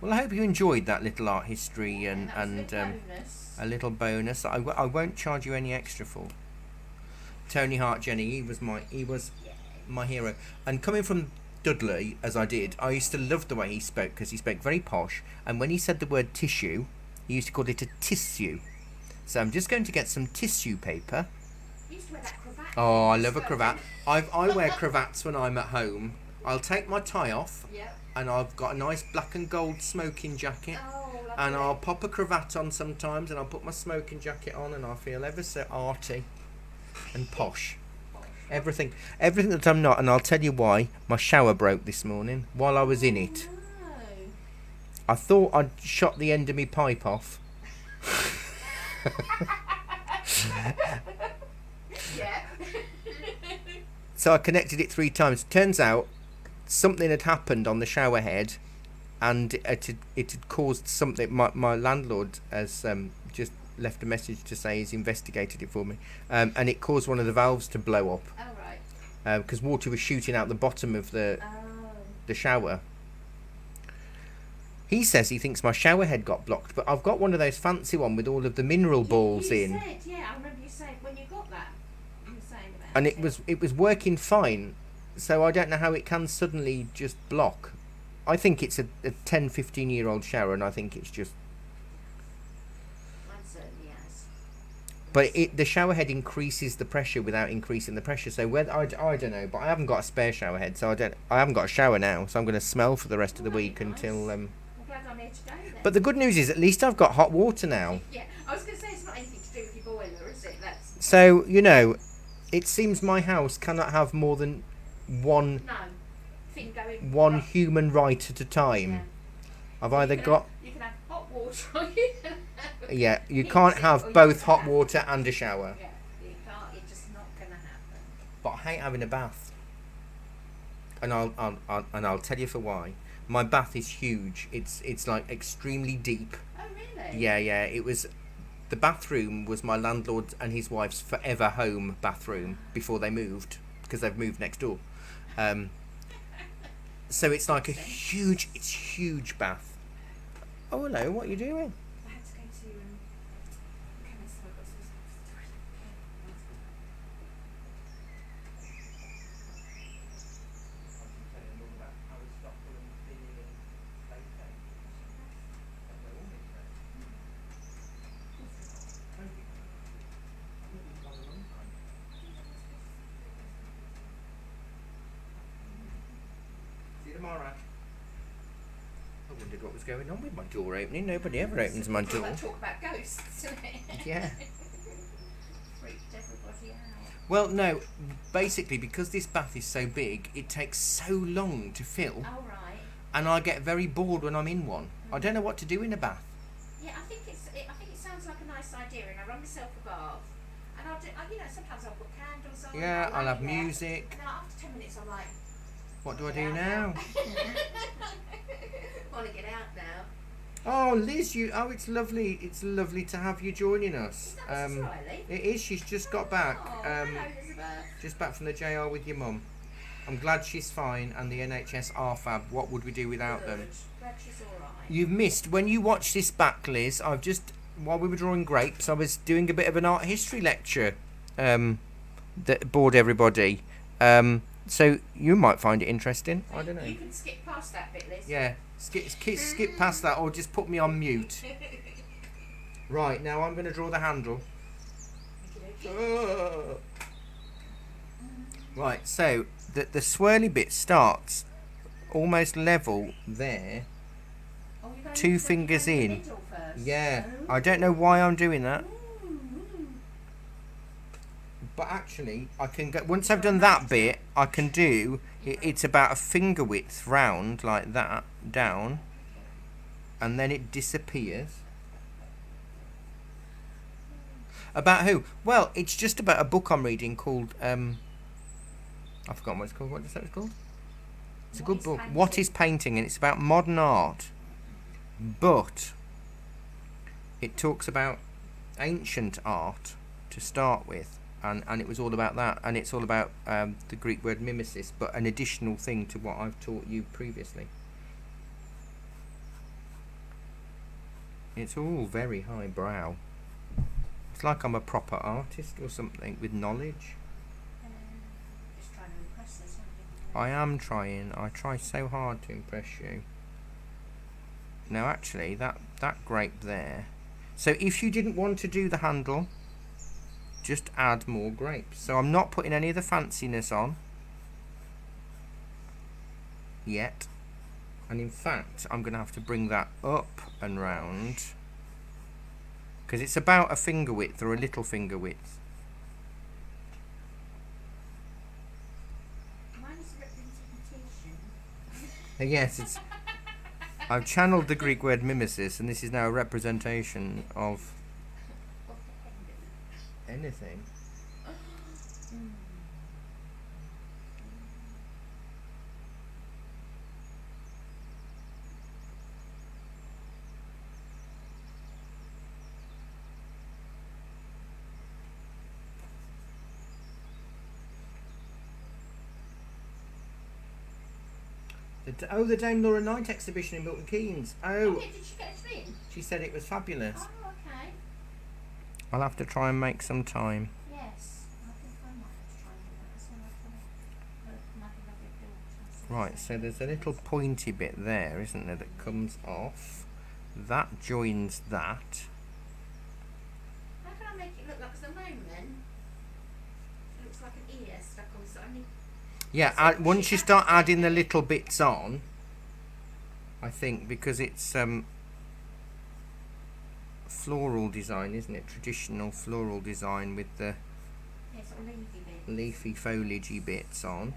Well, I hope you enjoyed that little art history and a little bonus. I won't charge you any extra for. Tony Hart, Jenny, he was my hero. And coming from Dudley, as I did, I used to love the way he spoke, because he spoke very posh. And when he said the word tissue, he used to call it a tissue. So I'm just going to get some tissue paper. You used to wear that cravat. Oh, I love a cravat. I wear cravats when I'm at home. I'll take my tie off. Yep. And I've got a nice black and gold smoking jacket. Oh, lovely. And I'll pop a cravat on sometimes, and I'll put my smoking jacket on, and I feel ever so arty and posh. Everything that I'm not, and I'll tell you why. My shower broke this morning while I was in it. No. I thought I'd shot the end of my pipe off. Yeah. So I connected it 3 times. Turns out something had happened on the shower head, and it had caused something. My landlord has just left a message to say he's investigated it for me, and it caused one of the valves to blow up. Oh, right. Because water was shooting out the bottom of the shower. He says he thinks my shower head got blocked, but I've got one of those fancy one with all of the mineral balls you in. Said, yeah, I remember you saying when you got that. You were saying about And it. it was working fine, so I don't know how it can suddenly just block. I think it's a 10-15 year old shower, and I think it's just... Mine certainly has. But the shower head increases the pressure without increasing the pressure. So whether I don't know, but I haven't got a spare shower head, so I haven't got a shower now. So I'm going to smell for the rest of the week Nice. until I'm glad on here to go then. But the good news is at least I've got hot water now. Yeah, I was going to say it's not anything to do with your boiler, is it? That's So, you know, it seems my house cannot have more than one no thing going. one right. human right at a time. Yeah. I've either got... You can have hot water. Or you can have Yeah, you heating, can't or have you both can hot have- water and a shower. Yeah, you can't. It's just not going to happen. But I hate having a bath. And I'll tell you for why. My bath is huge. It's like extremely deep. Oh really? Yeah. It was... The bathroom was my landlord and his wife's forever home bathroom before they moved, because they've moved next door. So it's like a huge bath. Oh hello, what are you doing? I had to go to chemist, so I got some stuff. See you tomorrow. I wondered what was going on with my door opening. Nobody ever opens my door. Talk about ghosts, isn't it? Yeah. Freaked everybody out. Well, no. Basically, because this bath is so big, it takes so long to fill, Oh right. and I get very bored when I'm in one. I don't know what to do in a bath. Yeah, I think it sounds like a nice idea, and I run myself a bath, and sometimes I'll put candles on. Yeah, I'll have it, music. And then after 10 minutes, I'm like, What do I do now? want to get out now. Oh, Liz, it's lovely. It's lovely to have you joining us. Is that Mrs. Riley? It is. She's just got back. Oh, hello, Elizabeth. Just back from the JR with your mum. I'm glad she's fine, and the NHS are fab. What would we do without them? Good. Glad she's all right. You've missed, when you watch this back, Liz, while we were drawing grapes, I was doing a bit of an art history lecture that bored everybody. So you might find it interesting. I don't know. You can skip past that bit, Liz. Yeah, skip past that, or just put me on mute. Right, now I'm going to draw the handle. Right, so the swirly bit starts almost level there. Oh, you're going 2 to fingers the in. middle first. Yeah, Oh. I don't know why I'm doing that. Ooh. But actually, I can go, once I've done that bit, I can do, it's about a finger width round, like that, down, and then it disappears. About who? Well, it's just about a book I'm reading called, I've forgotten what it's called. What did you say it's called? It's a What good is book. Painting? What is Painting? And it's about modern art. But it talks about ancient art to start with. And it was all about that. And it's all about the Greek word mimesis, but an additional thing to what I've taught you previously. It's all very highbrow. It's like I'm a proper artist or something with knowledge. Just trying to impress us, aren't you? I am trying. I try so hard to impress you. Now actually, that grape there. So if you didn't want to do the handle, just add more grapes. So I'm not putting any of the fanciness on yet. And in fact, I'm going to have to bring that up and round, because it's about a finger width or a little finger width. Mine is a representation. Yes, it's. I've channeled the Greek word mimesis, and this is now a representation of Of the anything. The Dame Laura Knight exhibition in Milton Keynes. Oh, Oh, yeah, did she get us in? she said it was fabulous. Oh, okay. I'll have to try and make some time. Yes. I think I might have to try and do that as well. My beloved daughter. Right, so there's a little pointy bit there, isn't there, that comes off. That joins that. How can I make it look like, at the moment, it looks like an ear stuck on something. Yeah, once you start adding the little bits on, I think, because it's floral design, isn't it? Traditional floral design with the Yeah, sort of leafy bits. leafy foliagey bits on.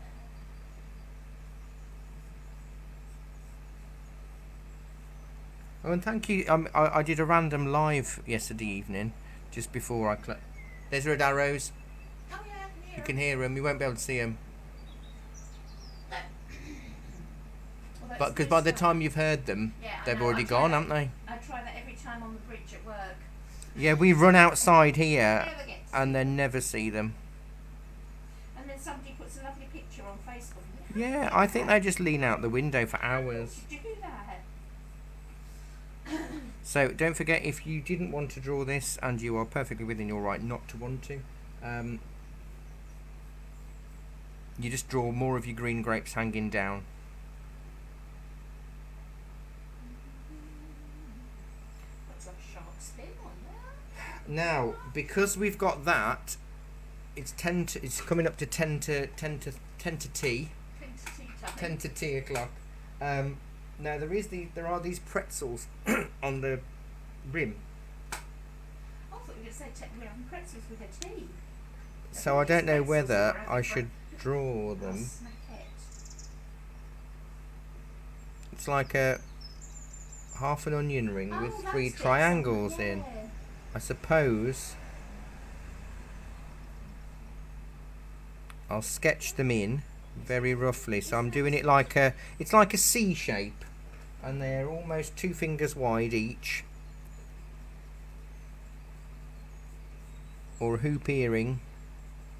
Oh, and thank you. I did a random live yesterday evening, just before I There's Red Arrows. Oh yeah, I can hear You 'em. can hear them. You won't be able to see them, Although but it's because blue by the sky. time you've heard them, Yeah, I they've know, already I try gone, that- haven't they? I try that every time on the bridge at work. Yeah, we run outside here Never get to and see then them. never see them. And then somebody puts a lovely picture on Facebook. Yeah, I think they just lean out the window for hours. Do that. So don't forget, if you didn't want to draw this, and you are perfectly within your right not to want to, you just draw more of your green grapes hanging down. Looks like a sharp spin on there. Now, because we've got that, it's it's coming up to 10 to tea. 10 to tea o'clock. Now there are these pretzels on the rim. I thought you were going to say we're having pretzels with a tea. So I don't know Pretzels whether are I should draw them. Smack it. It's like a half an onion ring with Oh, 3 that's it, triangles something, in. yeah. I suppose I'll sketch them in very roughly. So I'm doing it like it's like a C shape, and they're almost 2 fingers wide each, or a hoop earring,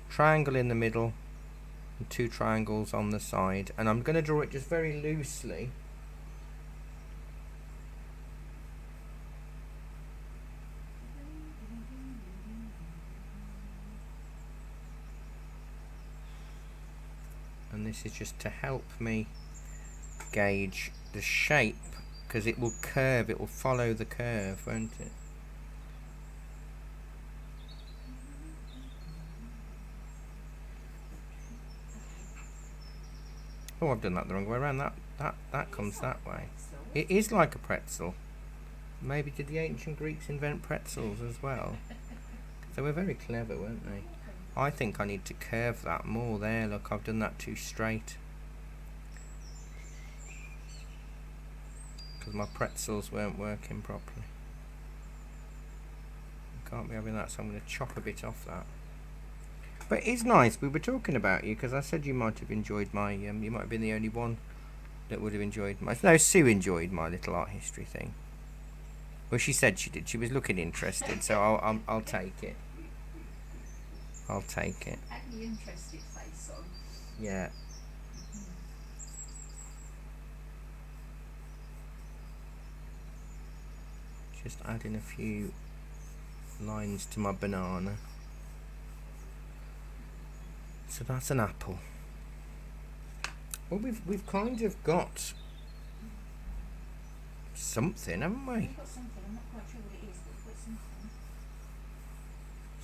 triangle in the middle, and 2 triangles on the side. And I'm going to draw it just very loosely. And this is just to help me gauge the shape, because it will curve, it will follow the curve, won't it? Oh, I've done that the wrong way around. That comes that way. It is like a pretzel. Maybe did the ancient Greeks invent pretzels as well? They were very clever, weren't they? I think I need to curve that more there. Look, I've done that too straight, because my pretzels weren't working properly. I can't be having that, so I'm going to chop a bit off that. But it's nice. We were talking about you, because I said you might have enjoyed my you might have been the only one that would have enjoyed my... No, Sue enjoyed my little art history thing. Well, she said she did. She was looking interested, so I'll take it. I'll take it. Had the interested face on. Yeah. Just adding a few lines to my banana. So that's an apple. Well, we've kind of got something, haven't we? We've got something, I'm not quite sure what it is, but we've got something.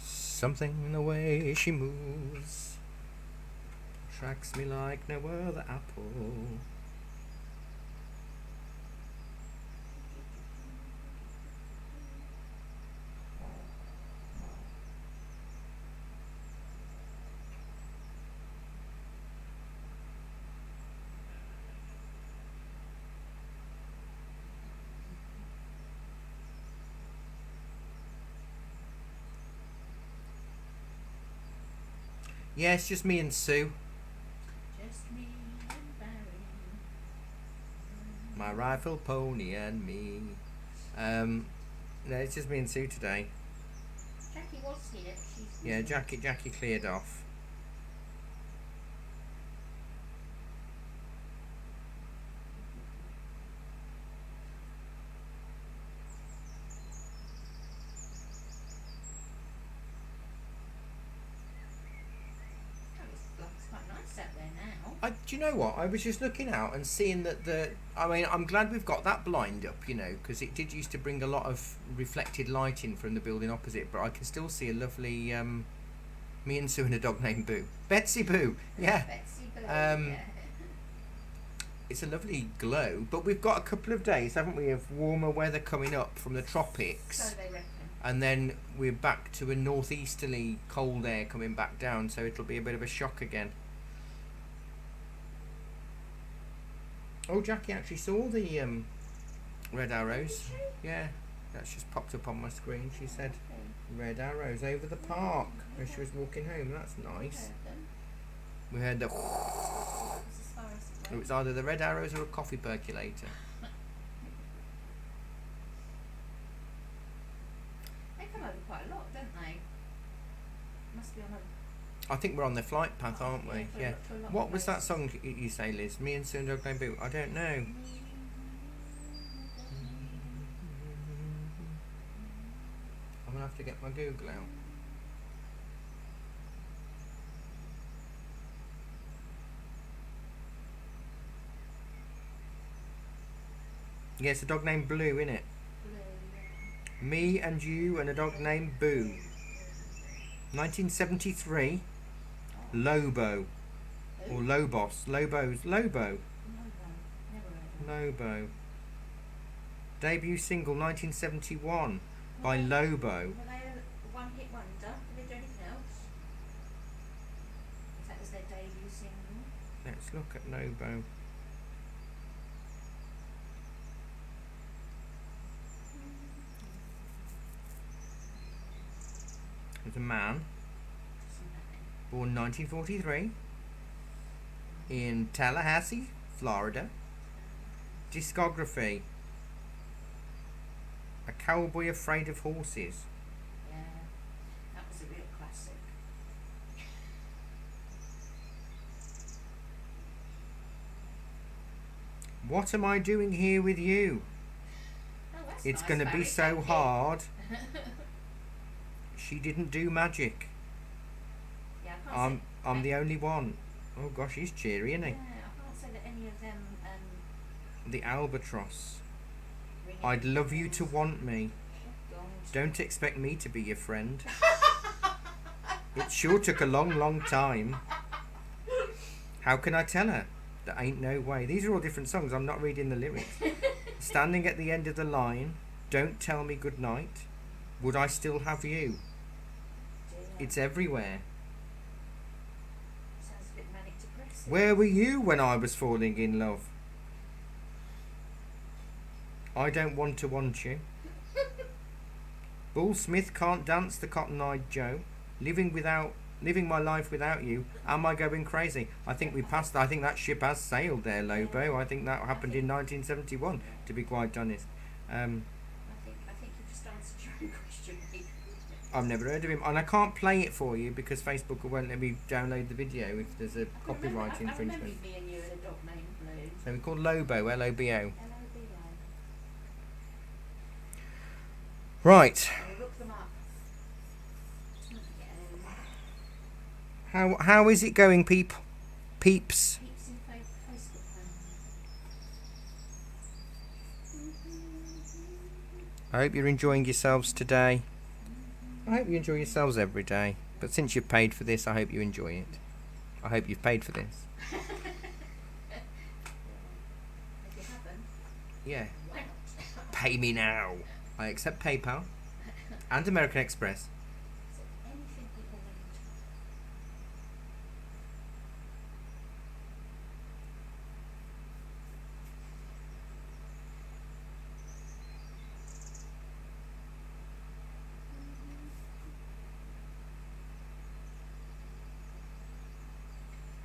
Something in the way she moves attracts me like no other apple. Yeah, it's just me and Sue. Just me and Barry. My rifle pony and me. No, it's just me and Sue today. Jackie was here, but she's... Yeah, Jackie cleared off. It's quite nice out there now. Do you know what? I was just looking out and seeing that I mean, I'm glad we've got that blind up, you know, because it did used to bring a lot of reflected light in from the building opposite, but I can still see a lovely, me and Sue and a dog named Boo. Betsy Boo, yeah. Betsy Boo, Um, yeah. it's a lovely glow. But we've got a couple of days, haven't we, of warmer weather coming up from the tropics. So they reckon. And then we're back to a northeasterly cold air coming back down, so it'll be a bit of a shock again. Oh, Jackie actually saw the red arrows. Yeah, that's just popped up on my screen. She said red arrows over the park as she was walking home. That's nice. We heard the. That's as far as it It was either the red arrows or a coffee percolator. They come over quite a lot, don't they? Must be on a. I think we're on the flight path, aren't we? for a Yeah. lot- for a lot of What was that places. song you say, Liz? Me and Soon Dog Named Boo. I don't know. I'm gonna have to get my Google out. Yeah, it's a dog named Blue, innit? Me and you and a dog named Boo. 1973. Lobo. Or Lobos. Lobo's. Lobo. Lobo. Debut single 1971 by Lobo. Were they a one-hit wonder? Did they do anything else? If that was their debut single. Let's look at Lobo. There's a man born 1943 in Tallahassee, Florida. Discography: A Cowboy Afraid of Horses. Yeah, that was a real classic. What Am I Doing Here With You? Oh, that's It's nice, gonna be Barry, so thank you. hard. She Didn't Do Magic. Yeah, I can't I'm say, the only one. Oh gosh, he's cheery, isn't he? yeah, I can't say that any of them The Albatross. ring I'd any love you to bells. want me. God. Don't expect me to be your friend. It sure took a long, long time. How can I tell her? There ain't no way. These are all different songs. I'm not reading the lyrics. Standing at the end of the line. Don't tell me goodnight. Would I still have you? Dear. It's everywhere. Sounds a bit manic depressive. Where were you when I was falling in love? I don't want to want you. Bull Smith can't dance the Cotton-Eyed Joe. Living my life without you. Am I going crazy? I think we passed. I think that ship has sailed there, Lobo. I think that happened in 1971. To be quite honest, I think you just answered your own question. Pete. I've never heard of him, and I can't play it for you because Facebook won't let me download the video if there's a I copyright remember infringement. me and you and a dog named Blue. So we called Lobo, Lobo. L-O-B-O. Right. We'll look them up. Yeah. How is it going, peeps? Peeps in Facebook land. I hope you're enjoying yourselves today. I hope you enjoy yourselves every day. But since you've paid for this, I hope you enjoy it. I hope you've paid for this. If you haven't, Yeah. why not? Pay me now. I accept PayPal and American Express. Is there anything people want to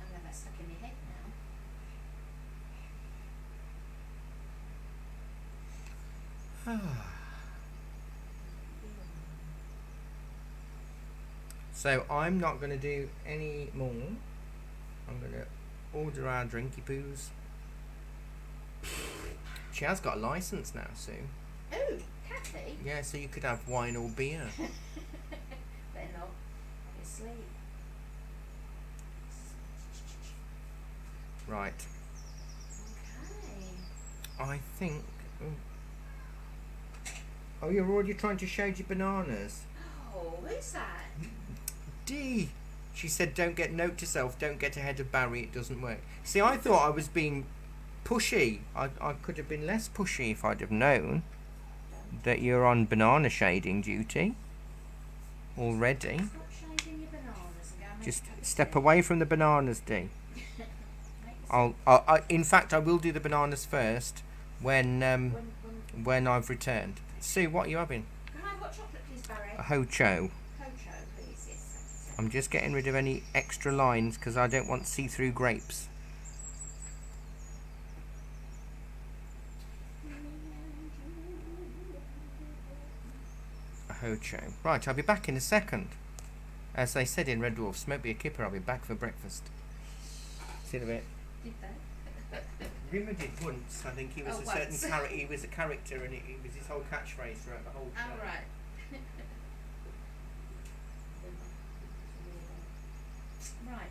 I know that's stuck in your head now. So I'm not going to do any more. I'm going to order our drinky poos. She has got a license now, Sue. Oh, Kathy. Yeah, so you could have wine or beer. Better not. Obviously. Right. Okay. I think. Oh, you're already trying to shade your bananas. Oh, who's that? D. She said, "Don't get note to self. Don't get ahead of Barry. It doesn't work." See, I thought I was being pushy. I could have been less pushy if I'd have known that you're on banana shading duty already. Stop shading your bananas and go and make Just a cup of step tea. away from the bananas, Dee. Make yourself- In fact, I will do the bananas first when I've returned. Sue, what are you having? Can I have hot chocolate, please, Barry? A hocho. Hocho, please. Yes. I'm just getting rid of any extra lines because I don't want see-through grapes. A hocho. Right, I'll be back in a second. As they said in Red Dwarf, smoke be a kipper, I'll be back for breakfast. See you in a bit. Did they? Rimmer did once. I think he was Oh, a certain once. character. He was a character, and it was his whole catchphrase throughout the whole show. Oh, right. Right.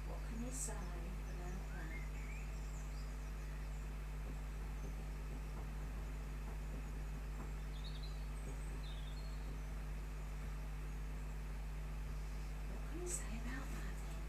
What can you say about that? What can you say about that then?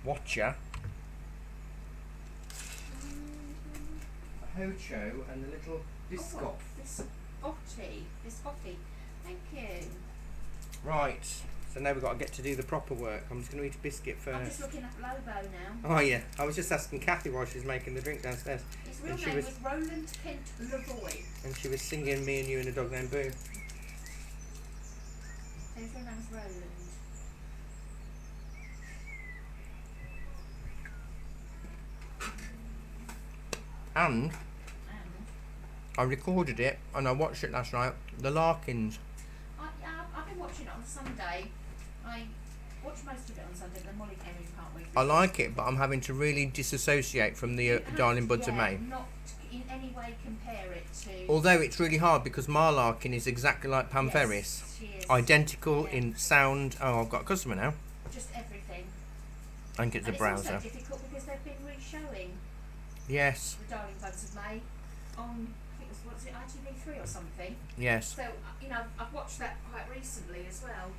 Watcher, a Hocho, and the little Biscop. Biscotti. Thank you. Right, so now we've got to get to do the proper work. I'm just going to eat a biscuit I'm just first. looking at Lobo now. Oh yeah, I was just asking Kathy while she was making the drink downstairs. His real And she name was- was Roland Kent Lavoy. And she was singing Me and You and a Dog Named Boo. His real name was Roland. And And I recorded it and I watched it last night. The Larkins. I've been watching it on Sunday. I watched most of it on Sunday, then Molly came in partway through. I like it, but I'm having to really disassociate from the Darling Buds of May. Not in any way compare it to. Although it's really hard because Ma Larkin is exactly like Pam Yes, Ferris. she is. Identical Yeah. in sound. Oh, I've got a customer now. Just everything. I think it's And a browser. It's also difficult because they've been re-showing Yes, The Darling Buds of May on, I think it was ITV3 or something. yes. So, I've watched that quite recently as well.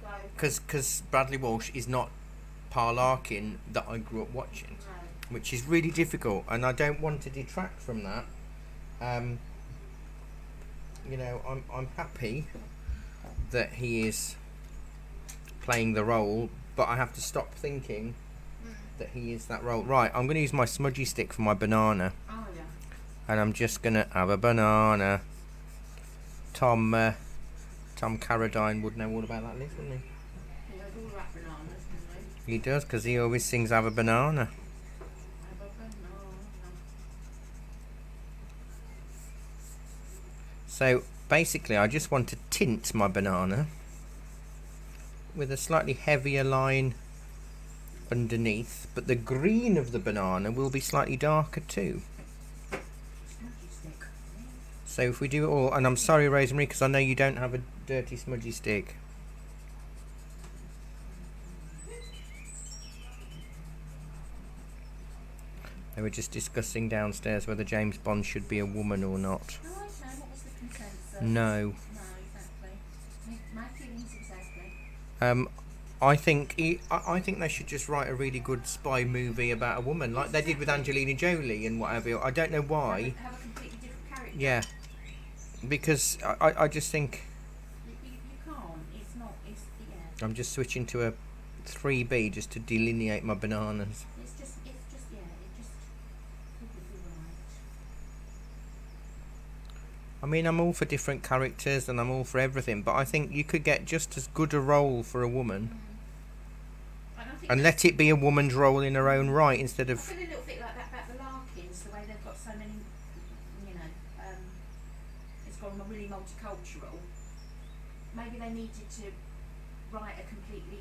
So, Because Bradley Walsh is not Pa Larkin that I grew up watching, no. which is really difficult, and I don't want to detract from that. I'm happy that he is playing the role, but I have to stop thinking that he is that role. Right, I'm going to use my smudgy stick for my banana, Oh, yeah. and I'm just going to have a banana. Tom Carradine would know all about that list, wouldn't he? He knows all about bananas, doesn't he? He does, because he always sings have a banana. Have a banana. So basically I just want to tint my banana with a slightly heavier line underneath, but the green of the banana will be slightly darker too. Smudgy stick. So if we do it all, and I'm sorry Rosemary, because I know you don't have a dirty smudgy stick. They were just discussing downstairs whether James Bond should be a woman or not. Oh, okay. What was the consensus? No. No, exactly. My feelings exactly. I think I think they should just write a really good spy movie about a woman, like they did with Angelina Jolie and whatever. I don't know why. Have a completely different character. Yeah, because I just think You can't. It's not. It's yeah. I'm just switching to a 3B just to delineate my bananas. It's just yeah. It just would be right. I mean, I'm all for different characters and I'm all for everything, but I think you could get just as good a role for a woman And I think and let it be a woman's role in her own right instead I of. feel a little bit like that about the Larkins, the way they've got so many, it's gone really multicultural. Maybe they needed to write a completely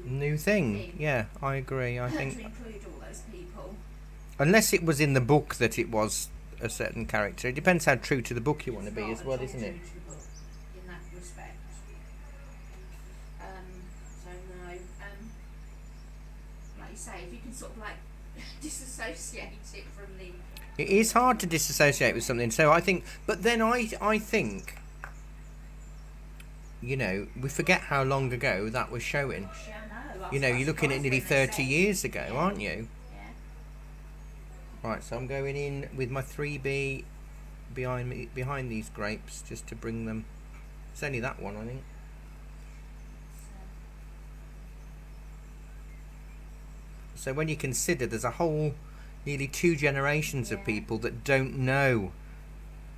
New thing. Yeah, I agree. I to think include all those people. unless it was in the book that it was a certain character. It depends how true to the book you want to It's be not as at well, all isn't it? true to the book in that respect. So no. Like you say, if you can sort of like disassociate it from the It is hard to disassociate with something. So I think, but then I think, we forget how long ago that was showing. yeah, no. You're looking at nearly 30 years ago, Yeah. aren't you? Yeah. Right, so I'm going in with my 3B behind these grapes just to bring them. It's only that one, I think. So when you consider there's a whole nearly 2 generations of Yeah. people that don't know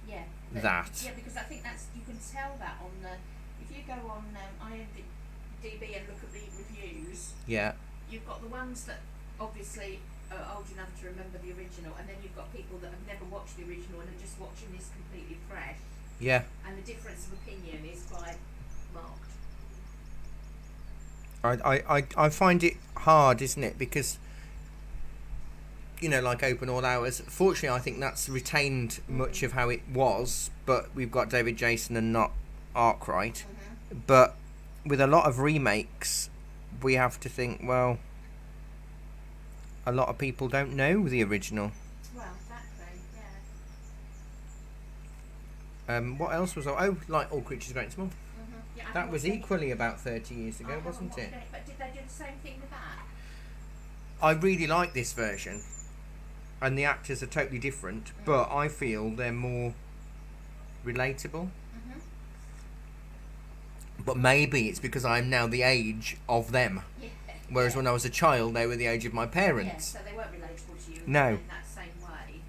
Yeah. that. Yeah, because I think you can tell that on if you go on IMDb and look at the reviews, Yeah, you've got the ones that obviously are old enough to remember the original, and then you've got people that have never watched the original and are just watching this completely fresh, yeah. and the difference of opinion is quite marked. I find it hard, isn't it? Because like Open All Hours. Fortunately, I think that's retained much of how it was, but we've got David Jason and not Arkwright. But with a lot of remakes, we have to think, well, a lot of people don't know the original. Well, exactly, yeah. What else was like All Creatures Great and Small. Yeah, I That thought was they- equally about 30 years I ago, haven't wasn't watched it? But did they do the same thing with that? I really like this version, and the actors are totally different, but I feel they're more relatable. Mm-hmm. But maybe it's because I'm now the age of them, Yeah. whereas when I was a child, they were the age of my Yeah, parents. so they weren't relatable to you No. in that same way.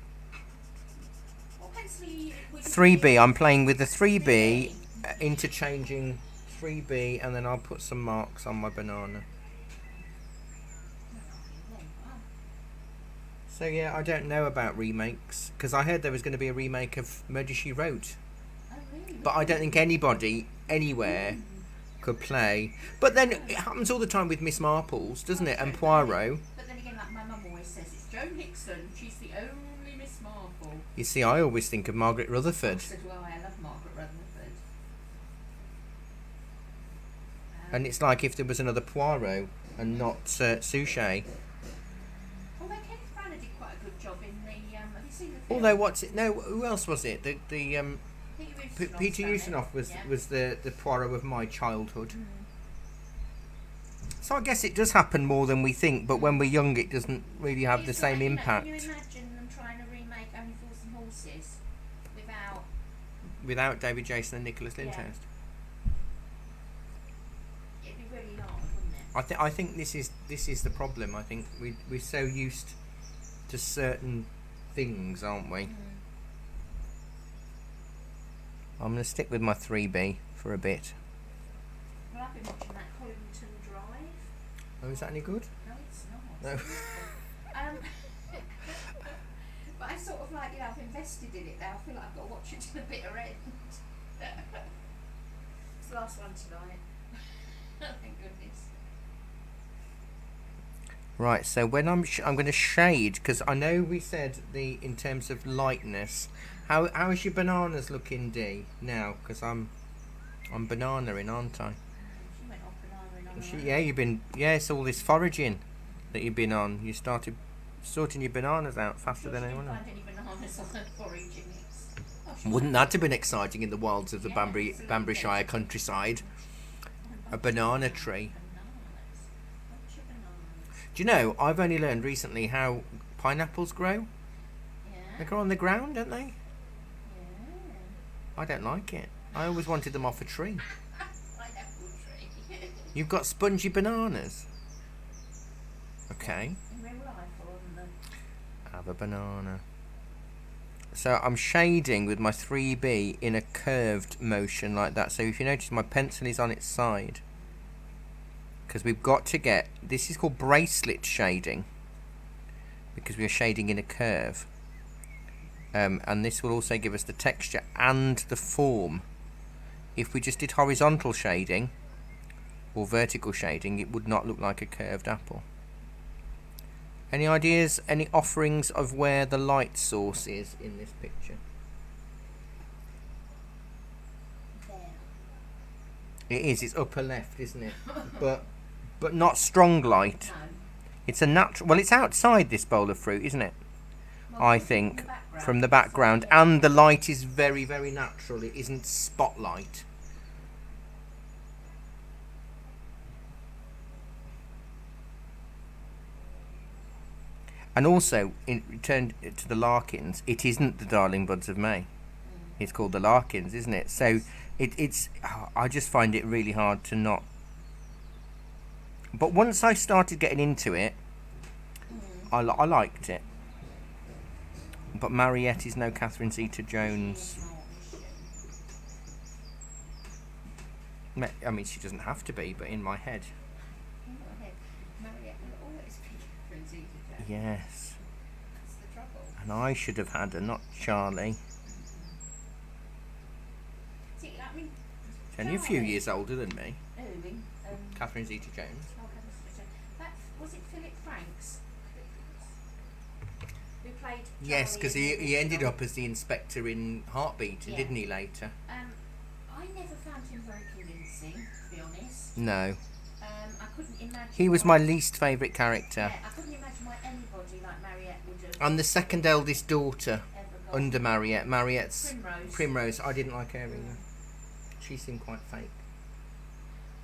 What pencil would you 3B, use? I'm playing with the 3B, 3B. interchanging 3B, and then I'll put some marks on my banana. So yeah, I don't know about remakes, because I heard there was going to be a remake of Murder, She Wrote. Oh, really? But I don't think anybody, anywhere, could play. But then it happens all the time with Miss Marples, doesn't it? And Poirot. But then again, like my mum always says, it's Joan Hickson. She's the only Miss Marple. You see, I always think of Margaret Rutherford. So do I. I love Margaret Rutherford. And it's like if there was another Poirot and not Suchet. Although Kenneth Branagh did quite a good job in the. Have you seen the film? Although what's it? No, who else was it? The Peter Peter Ustinov was the Poirot of my childhood. So I guess it does happen more than we think, but when we're young, it doesn't really have the same impact. Can you imagine them trying to remake Only Fools and Horses Without David Jason and Nicholas Lyndhurst. It'd be really hard, wouldn't it? I think this is the problem. I think we're so used to certain things, aren't we? I'm going to stick with my 3B for a bit. Well, I've been watching that Hollington Drive. Oh, is that any good? No, it's not. No. But I sort of like, I've invested in it now. I feel like I've got to watch it to the bitter end. It's the last one tonight. Thank goodness. Right, so when I'm going to shade, because I know we said in terms of lightness. How is your bananas looking, Dee? Now, because I'm banana-ing, aren't I? She went off banana on It's all this foraging that you've been on. You started sorting your bananas out faster than anyone else. Find any bananas on the foraging mix. Wouldn't that have been exciting in the wilds of the Yeah, absolutely. Banburyshire countryside? A banana tree. Bananas. Bunch of bananas. Do you know, I've only learned recently how pineapples grow. Yeah. They grow on the ground, don't they? Yeah. I don't like it. I always wanted them off a tree. Pineapple tree. You've got spongy bananas. Okay. In real life or on the... Have a banana. So I'm shading with my 3B in a curved motion like that. So if you notice, my pencil is on its side. Because we've got to get... This is called bracelet shading. Because we are shading in a curve. And this will also give us the texture and the form. If we just did horizontal shading or vertical shading, it would not look like a curved apple. Any ideas, any offerings of where the light source is in this picture? There. It is, it's upper left, isn't it? but not strong light. No. It's a natural, well, it's outside this bowl of fruit, isn't it? Well, I from think the background. from the background, Yeah. and the light is very, very natural. It isn't spotlight. And also, in return to the Larkins, it isn't the Darling Buds of May. It's called the Larkins, isn't it? So it's. I just find it really hard to not. But once I started getting into it, I liked it. But Mariette is no Catherine Zeta-Jones. I mean, she doesn't have to be, but in my head. Mariette will always be Catherine Zeta-Jones. Yes. That's the trouble. And I should have had her, not Charlie. See, I mean, She's only a few Charlie- years older than me. Who, Catherine Zeta-Jones. oh, Catherine Zeta-Jones. That was it. Philip Franks, who played. Yes, Charlie because in he the ended original. up as the inspector in Heartbeat, Yeah. didn't he, later? I never found him very convincing, to be honest. No. I couldn't imagine. He was why- my least favourite character. Yeah, I couldn't imagine why anybody like Mariette would have I'm the second eldest daughter ever gone. under Mariette. Mariette's Primrose. Primrose. I didn't like her either. She seemed quite fake.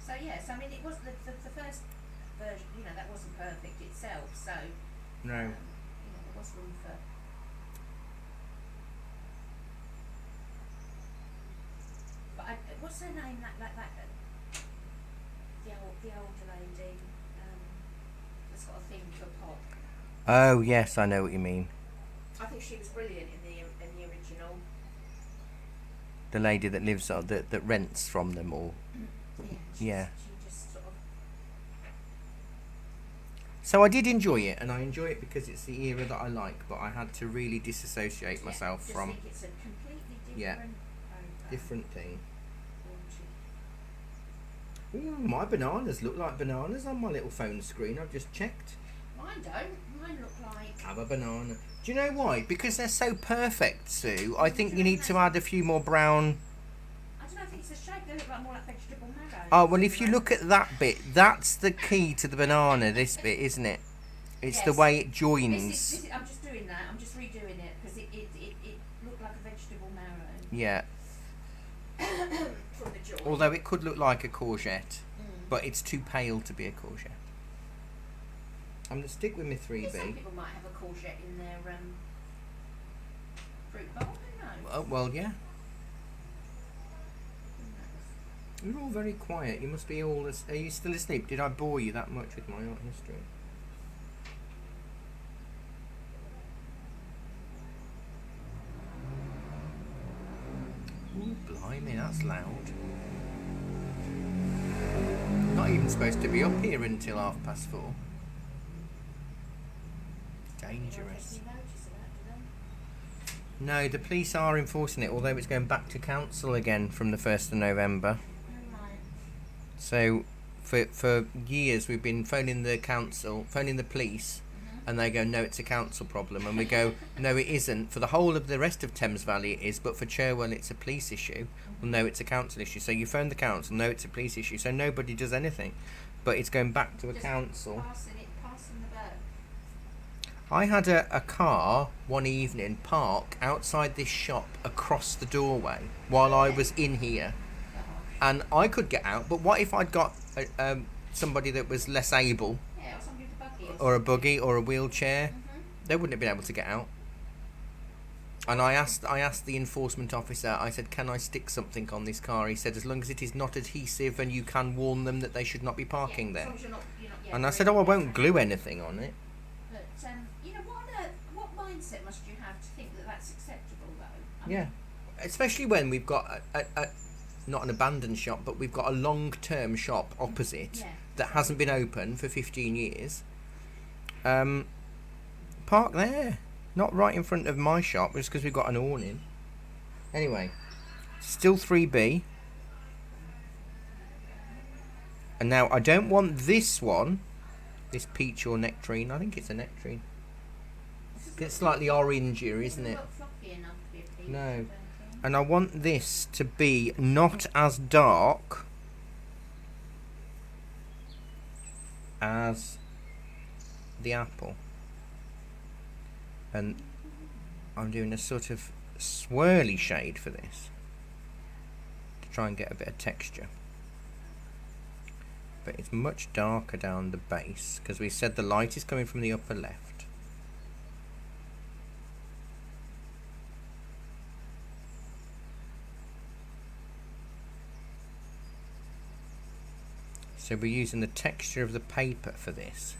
So yes, I mean it was the first version. You know, that wasn't perfect itself. So No. you know, there was room for. But what's her name? That the older lady. That's got a thing for pop. Oh yes, I know what you mean. I think she was brilliant in the original. The lady that lives that rents from them all. Yeah. She just sort of. So I did enjoy it, and I enjoy it because it's the era that I like. But I had to really disassociate myself just from think it's a completely different. Yeah. Program. different thing. Haunted. Ooh, my bananas look like bananas on my little phone screen. I've just checked. Mine don't. Mine look like. Have a banana. Do you know why? Because they're so perfect, Sue. I think you need to add a few more brown. I don't know if it's a shape. They look like more like vegetable marrow. Oh, well, if you look at that bit, that's the key to the banana, this bit, isn't it? It's the Yes. way it This joins. is, I'm just doing that. I'm just redoing it because it looked like a vegetable marrow Yeah. from the joint. Although it could look like a courgette, Mm. but it's too pale to be a courgette. I'm going to stick with my Some 3B. people might have a courgette in their fruit bowl. Who knows? Oh, well, yeah. Who knows? You're all very quiet. You must be all... Are you still asleep? Did I bore you that much with my art history? Ooh, blimey, that's loud. Not even supposed to be up here until 4:30. Dangerous. Anyone take any notice of that, do they? No, the police are enforcing it, although it's going back to council again from the 1st of November. Right. So, for years we've been phoning the council, phoning the police, and they go, no, it's a council problem. And we go, no, it isn't. For the whole of the rest of Thames Valley it is, but for Cherwell it's a police issue. Well, no, it's a council issue. So you phone the council, no, it's a police issue. So nobody does anything. But it's going back to a Just council. passing the bird. I had a car one evening park outside this shop across the doorway while I was in here. And I could get out, but what if I'd got somebody that was less able, Yeah, or somebody with a buggy or a buggy or a wheelchair? Mm-hmm. They wouldn't have been able to get out. And I asked the enforcement officer, I said, can I stick something on this car? He said, as long as it is not adhesive and you can warn them that they should not be parking there. As long as you're not, yeah, And I said, oh, I won't glue anything on it. But you know, what mindset must you have to think that that's acceptable, though? I mean, Yeah. Especially when we've got a not an abandoned shop, but we've got a long-term shop opposite Yeah. that hasn't been open for 15 years. Park there. Not right in front of my shop, just because we've got an awning. Anyway, still 3B. And now I don't want this one, this peach or nectarine. I think it's a nectarine. It's slightly orangier, isn't it? Not fluffy enough to be a peach, No. I don't think. And I want this to be not as dark as the apple. And I'm doing a sort of swirly shade for this to try and get a bit of texture. But it's much darker down the base because we said the light is coming from the upper left. So we're using the texture of the paper for this.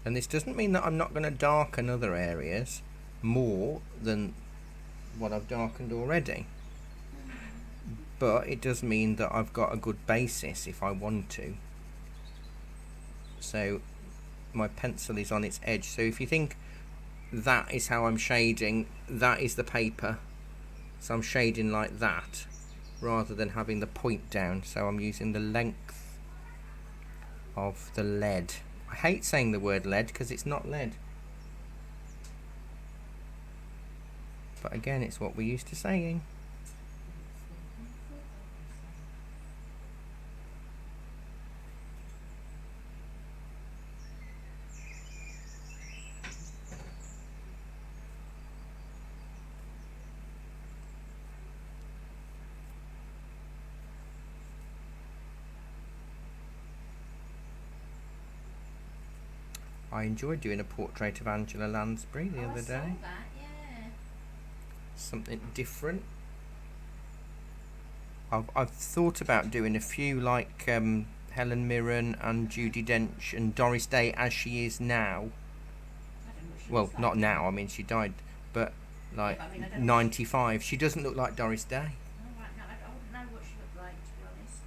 And this doesn't mean that I'm not going to darken other areas more than what I've darkened already. But it does mean that I've got a good basis if I want to. So my pencil is on its edge. So if you think that is how I'm shading, that is the paper. So I'm shading like that rather than having the point down. So I'm using the length of the lead. I hate saying the word lead because it's not lead. But again, it's what we're used to saying. I enjoyed doing a portrait of Angela Lansbury the other I saw day. that, yeah. Something different. I've thought about doing a few like Helen Mirren and Judi Dench and Doris Day as she is now. I don't know what she Well, looks like. not now. I mean, she died, but like but I mean, I don't know. 95. She doesn't look like Doris Day. Oh, right, no, I wouldn't know what she looked like, to be honest.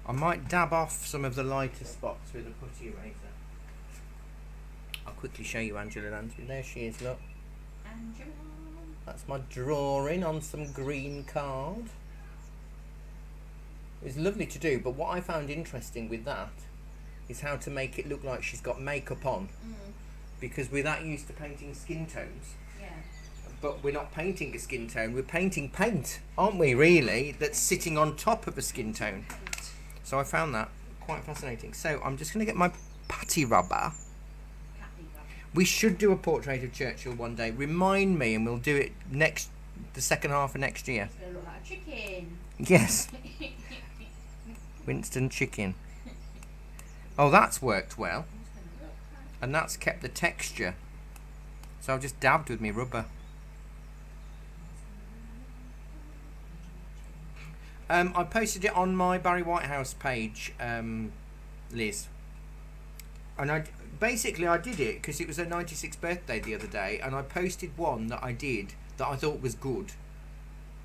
I might dab off some of the lighter spots with a putty eraser. I'll quickly show you Angela Lansbury. There she is, look. Angela. That's my drawing on some green card. It's lovely to do, but what I found interesting with that is how to make it look like she's got makeup on. Because we're that used to painting skin tones. Yeah. But we're not painting a skin tone, we're painting paint, aren't we, really? That's sitting on top of a skin tone. So I found that quite fascinating. So I'm just going to get my putty rubber. We should do a portrait of Churchill one day. Remind me, and we'll do it the second half of next year. It's going to look like a chicken. Yes, Winston chicken. Oh, that's worked well, and that's kept the texture. So I've just dabbed with my rubber. I posted it on my Barry Whitehouse page, Liz. And I did it because it was her 96th birthday the other day, and I posted one that I did that I thought was good,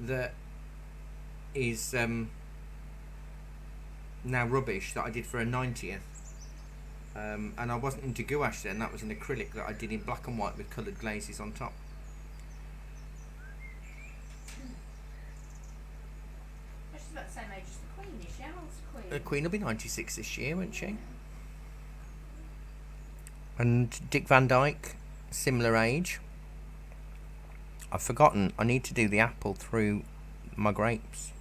that is now rubbish, that I did for her 90th. And I wasn't into gouache then, that was an acrylic that I did in black and white with coloured glazes on top. She's about the same age as the Queen, is she? How old's the Queen? The Queen will be 96 this year, won't she? And Dick Van Dyke, similar age. I've forgotten, I need to do the apple through my grapes.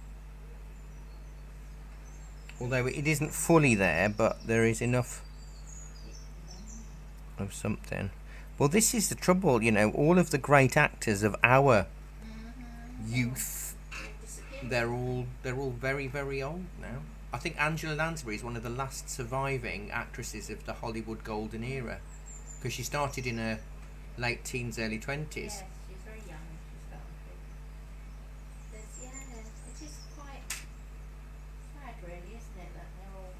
Although it isn't fully there, but there is enough of something. Well, this is the trouble, you know, all of the great actors of our youth, they're all very, very old now. I think Angela Lansbury is one of the last surviving actresses of the Hollywood golden era, because she started in her late teens, early 20s. Yes, she's very young. She's got it is quite sad, really, isn't it, that they're all.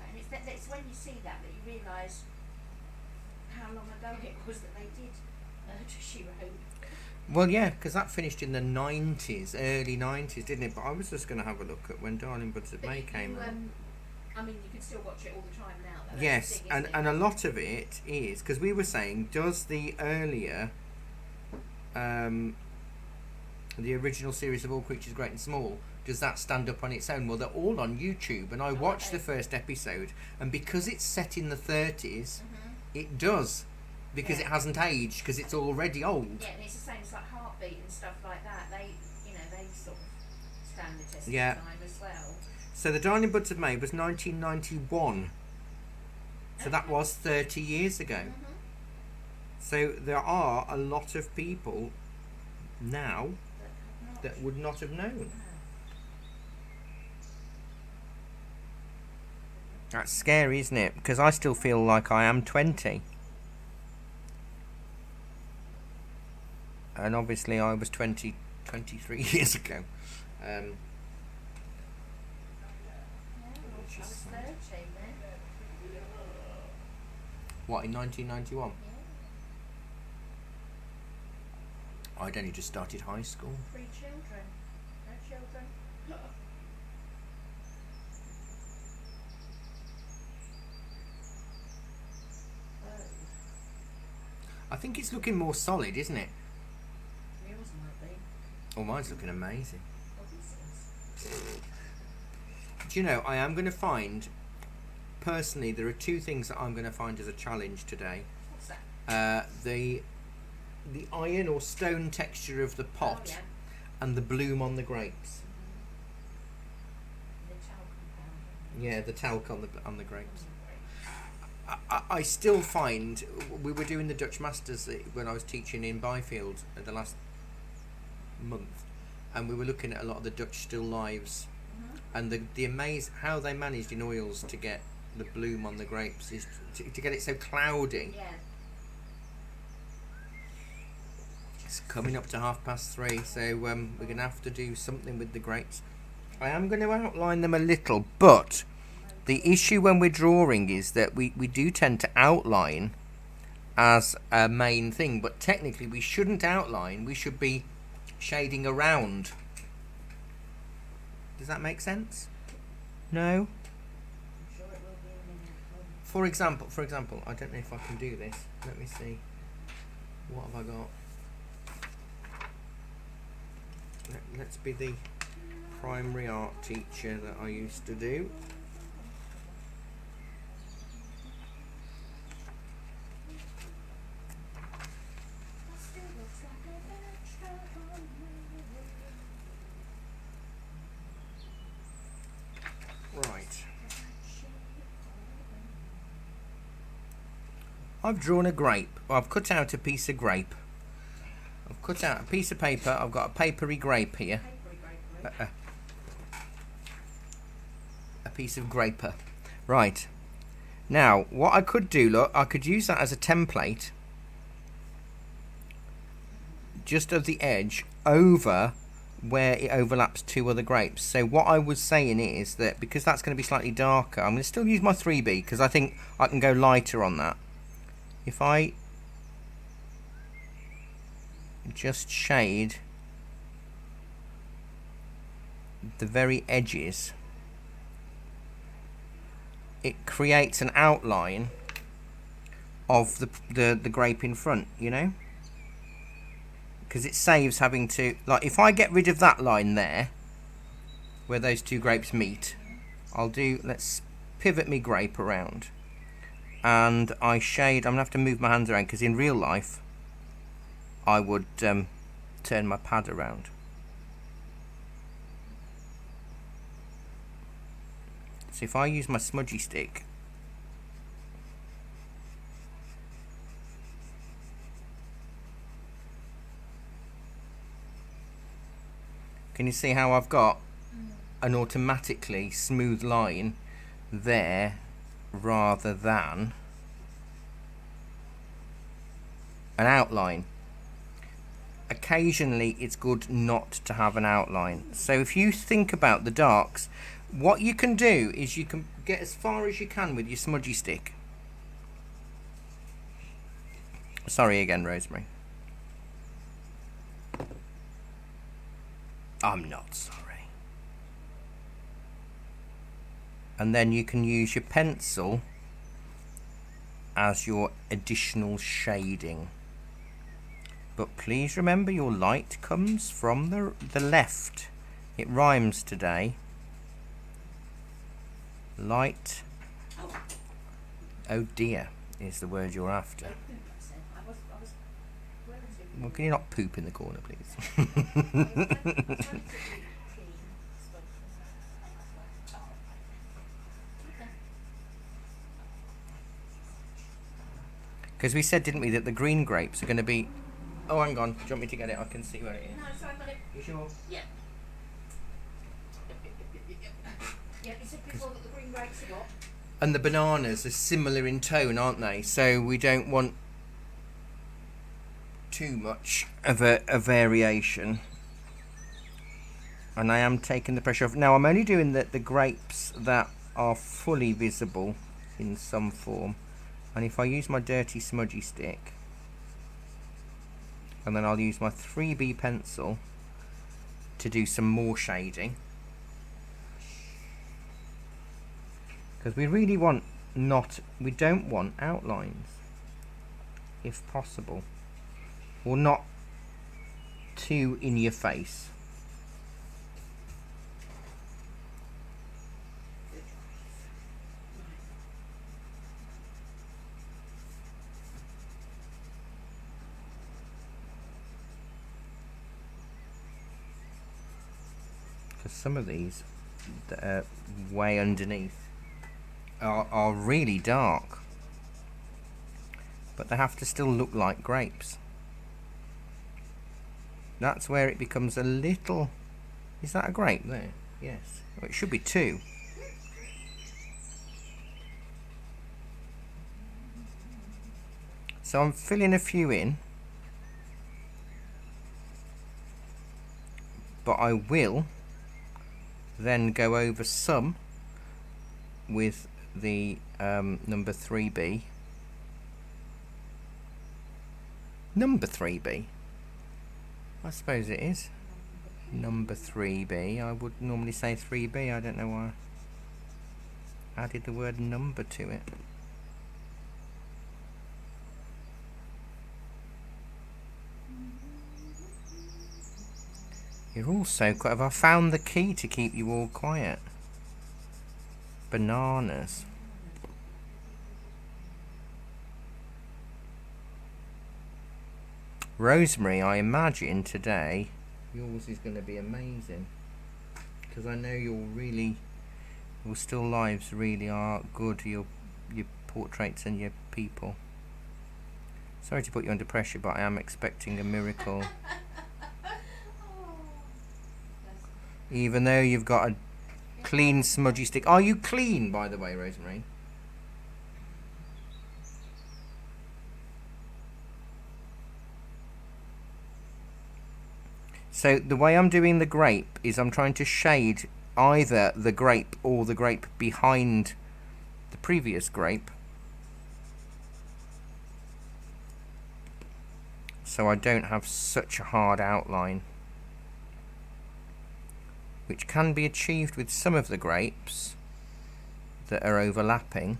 And it's when you see that you realise how long ago it was that they did She Wrote. Well, yeah, because that finished in the 90s, early 90s, didn't it? But I was just going to have a look at when Darling Buds of May came out. I mean, you can still watch it all the time now, though. Yes, That's the thing, and isn't it? a lot of it is, because we were saying, does the earlier, the original series of All Creatures Great and Small, does that stand up on its own? Well, they're all on YouTube, and I watched the first episode, and because it's set in the 30s, it does, because it hasn't aged, because it's already old. Yeah, and it's the same, it's like Heartbeat and stuff like that. They sort of stand the test Yeah. of time as well. So the Darling Buds of May was 1991. So that was 30 years ago. So there are a lot of people now that would not have known. That's scary, isn't it? Because I still feel like I am 20. And obviously I was 23 years ago. I was 30 then. What, in 1991? Yeah. I'd only just started high school. 3 children. No children. I think it's looking more solid, isn't it? Yours might be. Oh, mine's looking amazing. What is this? Do you know, I am going to find, personally, there are 2 things that I'm going to find as a challenge today. What's that? The iron or stone texture of the pot, Oh, yeah. and the bloom on the grapes. The talcum powder. Yeah, the talc on the grapes. I still find, we were doing the Dutch Masters when I was teaching in Byfield the last month, and we were looking at a lot of the Dutch still lives And the how they managed in oils to get the bloom on the grapes is to get it so cloudy. Yeah. It's coming up to 3:30, so we're going to have to do something with the grapes. I am going to outline them a little, but the issue when we're drawing is that we do tend to outline as a main thing, but technically we shouldn't outline, we should be shading around. Does that make sense? No? For example, I don't know if I can do this. Let me see. What have I got? Let's be the primary art teacher that I used to do. Right. I've drawn a grape. I've cut out a piece of grape. I've cut out a piece of paper. I've got a papery grape here. A piece of graper. Right. Now, what I could do, look, I could use that as a template. Just of the edge over where it overlaps two other grapes. So what I was saying is that because that's going to be slightly darker, I'm going to still use my 3B because I think I can go lighter on that. If I just shade the very edges, it creates an outline of the grape in front, you know, because it saves having to, like, if I get rid of that line there where those two grapes meet, let's pivot me grape around and I shade. I'm gonna have to move my hands around because in real life I would turn my pad around. So if I use my smudgy stick, can you see how I've got an automatically smooth line there rather than an outline? Occasionally it's good not to have an outline. So if you think about the darks, what you can do is you can get as far as you can with your smudgy stick. Sorry again, Rosemary. I'm not sorry. And then you can use your pencil as your additional shading. But please remember your light comes from the left. It rhymes today. Light. Oh dear is the word you're after. Well, can you not poop in the corner, please? Because we said, didn't we, that the green grapes are going to be... Oh, hang on. Do you want me to get it? I can see where it is. No, sorry, I've got it. You sure? Yeah. Yeah, you said before that the green grapes are what? And the bananas are similar in tone, aren't they? So we don't want too much of a variation. And I am taking the pressure off. Now I'm only doing the grapes that are fully visible in some form. And if I use my dirty smudgy stick, and then I'll use my 3B pencil to do some more shading, because we really want we don't want outlines if possible, or not too in your face. Because some of these that are way underneath are really dark, but they have to still look like grapes. That's where it becomes a little... Is that a grape there? Yes. Well, it should be 2. So I'm filling a few in. But I will then go over some with the number 3B. Number 3B? I suppose it is. Number 3B. I would normally say 3B. I don't know why I added the word number to it. You're all so quiet. Have I found the key to keep you all quiet? Bananas. Rosemary, I imagine today yours is going to be amazing, because I know your still lives really are good, your portraits and your people. Sorry to put you under pressure, but I am expecting a miracle. Even though you've got a clean smudgy stick. Are you clean, by the way, Rosemary? So the way I'm doing the grape is I'm trying to shade either the grape or the grape behind the previous grape, so I don't have such a hard outline, which can be achieved with some of the grapes that are overlapping.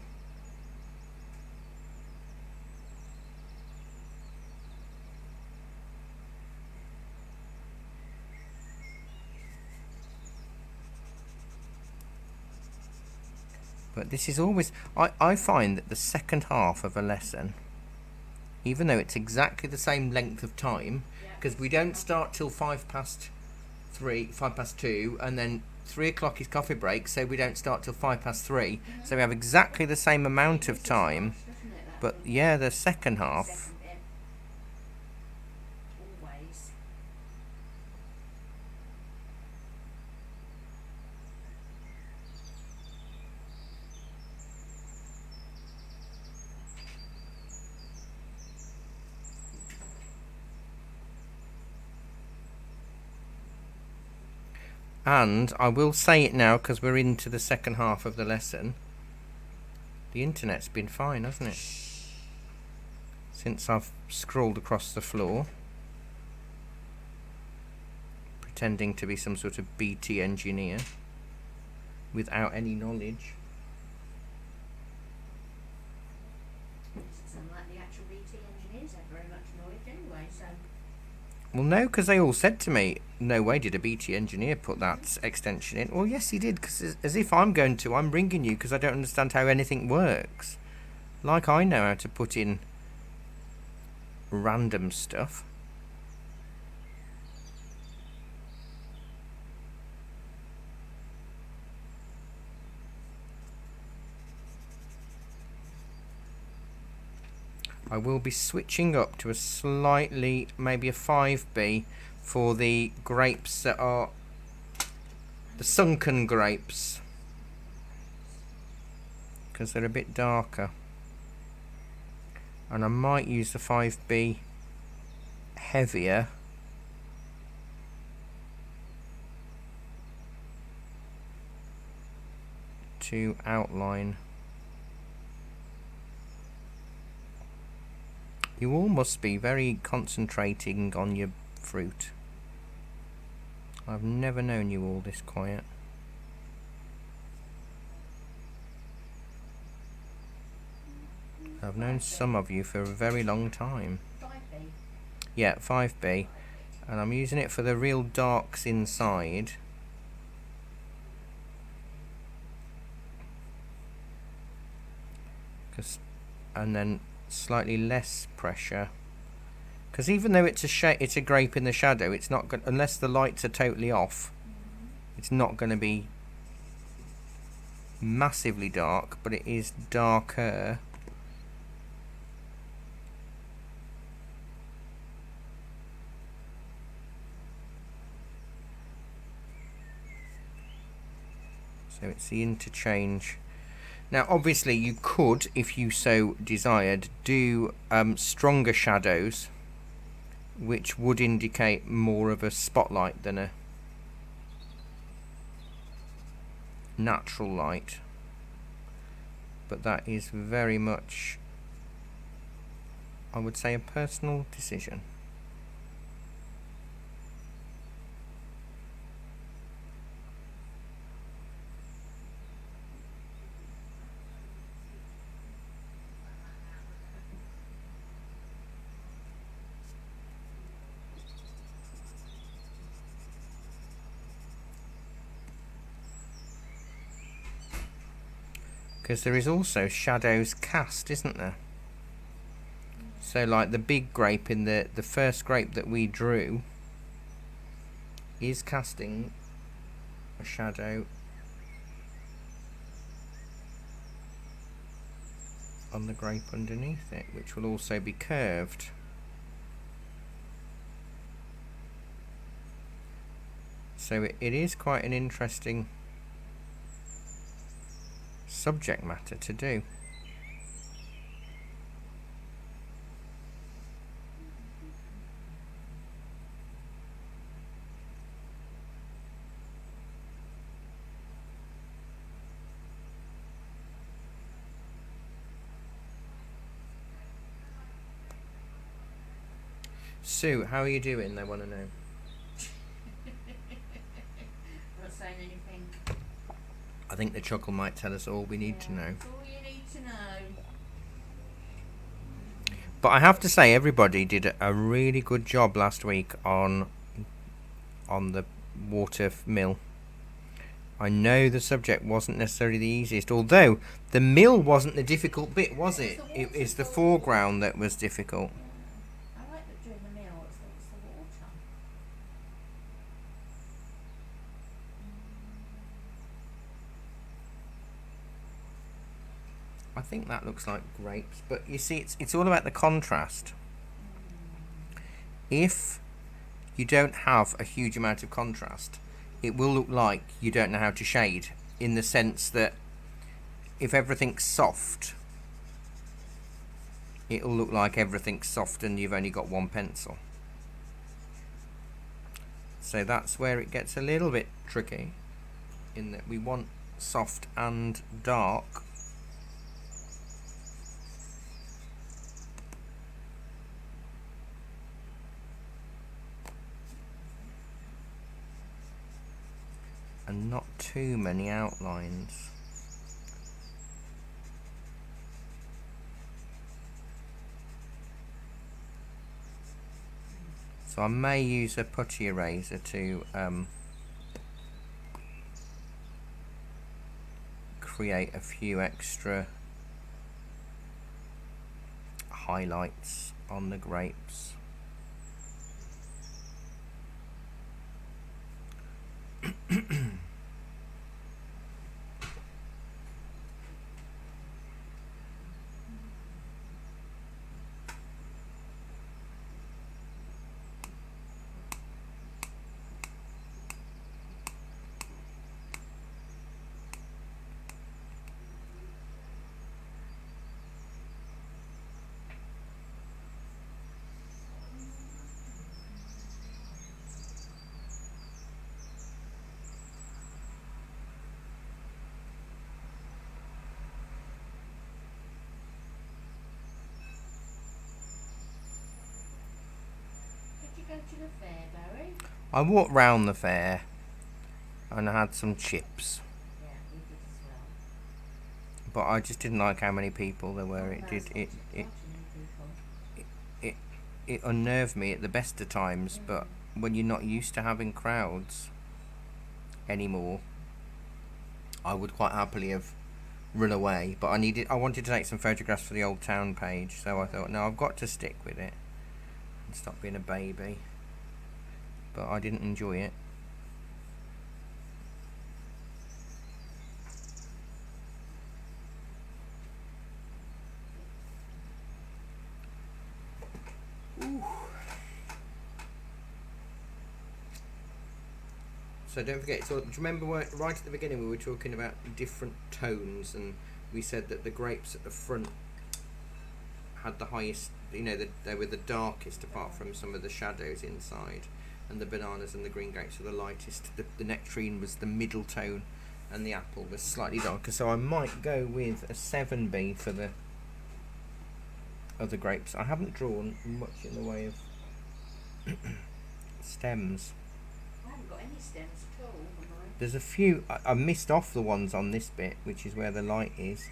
But this is always, I find that the second half of a lesson, even though it's exactly the same length of time, because we don't start till 2, and then 3 o'clock is coffee break, so we don't start till 3. So we have exactly the same amount of time. But yeah, the second half. Always. And I will say it now because we're into the second half of the lesson. The internet's been fine, hasn't it? Since I've scrolled across the floor, pretending to be some sort of BT engineer without any knowledge. Some like the actual BT engineers have very much knowledge anyway, so. Well, no, because they all said to me, no way did a BT engineer put that extension in. Well, yes, he did, because as if I'm ringing you because I don't understand how anything works. Like I know how to put in random stuff. I will be switching up to a slightly, maybe a 5B for the grapes that are the sunken grapes, because they're a bit darker. And I might use the 5B heavier to outline. You all must be very concentrating on your fruit. I've never known you all this quiet. I've known some of you for a very long time. 5B. Yeah, 5B. And I'm using it for the real darks inside. And then slightly less pressure, because even though it's a grape in the shadow, it's not going, unless the lights are totally off, it's not going to be massively dark, but it is darker. So it's the interchange. Now obviously you could, if you so desired, do stronger shadows, which would indicate more of a spotlight than a natural light, but that is very much, I would say, a personal decision. Because there is also shadows cast, isn't there? So like the big grape in the first grape that we drew is casting a shadow on the grape underneath it, which will also be curved. So it is quite an interesting subject matter to do. Sue, how are you doing? They want to know. Not saying anything. I think the chuckle might tell us all we need to know. That's all you need to know. But I have to say, everybody did a really good job last week on the water mill. I know the subject wasn't necessarily the easiest, although the mill wasn't the difficult bit, was it? It is the foreground that was difficult. I like that doing the meal. It's the water. I think that looks like grapes, but you see, it's all about the contrast. If you don't have a huge amount of contrast, it will look like you don't know how to shade, in the sense that if everything's soft, it'll look like everything's soft and you've only got one pencil. So that's where it gets a little bit tricky, in that we want soft and dark. And not too many outlines. So I may use a putty eraser to create a few extra highlights on the grapes. Go to the fair, Barry? I walked round the fair and I had some chips, Yeah, we did as well. but I just didn't like how many people there were. It unnerved me at the best of times, but when you're not used to having crowds anymore, I would quite happily have run away. But I wanted to take some photographs for the Old Town page, so I thought, no, I've got to stick with it and stop being a baby. But I didn't enjoy it. Ooh. So don't forget. So do you remember right at the beginning we were talking about different tones, and we said that the grapes at the front had the highest. You know, they were the darkest apart from some of the shadows inside, and the bananas and the green grapes were the lightest. The nectarine was the middle tone, and the apple was slightly darker. So I might go with a 7B for the other grapes. I haven't drawn much in the way of stems. I haven't got any stems at all on mine. There's a few. I missed off the ones on this bit, which is where the light is.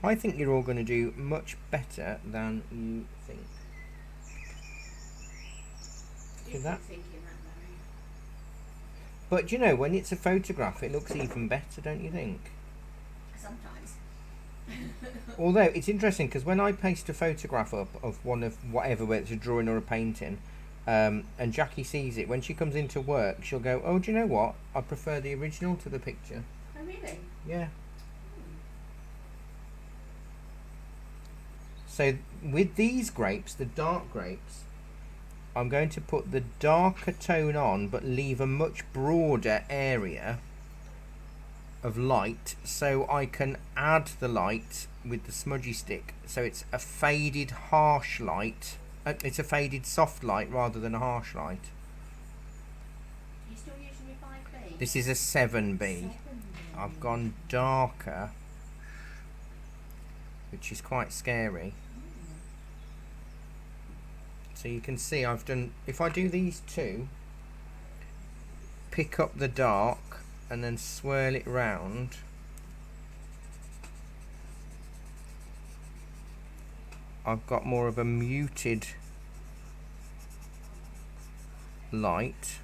I think you're all going to do much better than you think. You See that? keep thinking that, Mary. But you know, when it's a photograph, it looks even better, don't you think? Sometimes. Although it's interesting because when I paste a photograph up of one of whatever, whether it's a drawing or a painting, and Jackie sees it, when she comes into work, she'll go, "Oh, do you know what? I prefer the original to the picture." Oh, really? Yeah. So with these grapes, the dark grapes, I'm going to put the darker tone on, but leave a much broader area of light, so I can add the light with the smudgy stick. So it's a faded harsh light. It's a faded soft light rather than a harsh light. You still using your 5B? This is a 7B. 7B. I've gone darker, which is quite scary. So you can see I've done, if I do these two, pick up the dark and then swirl it round, I've got more of a muted light.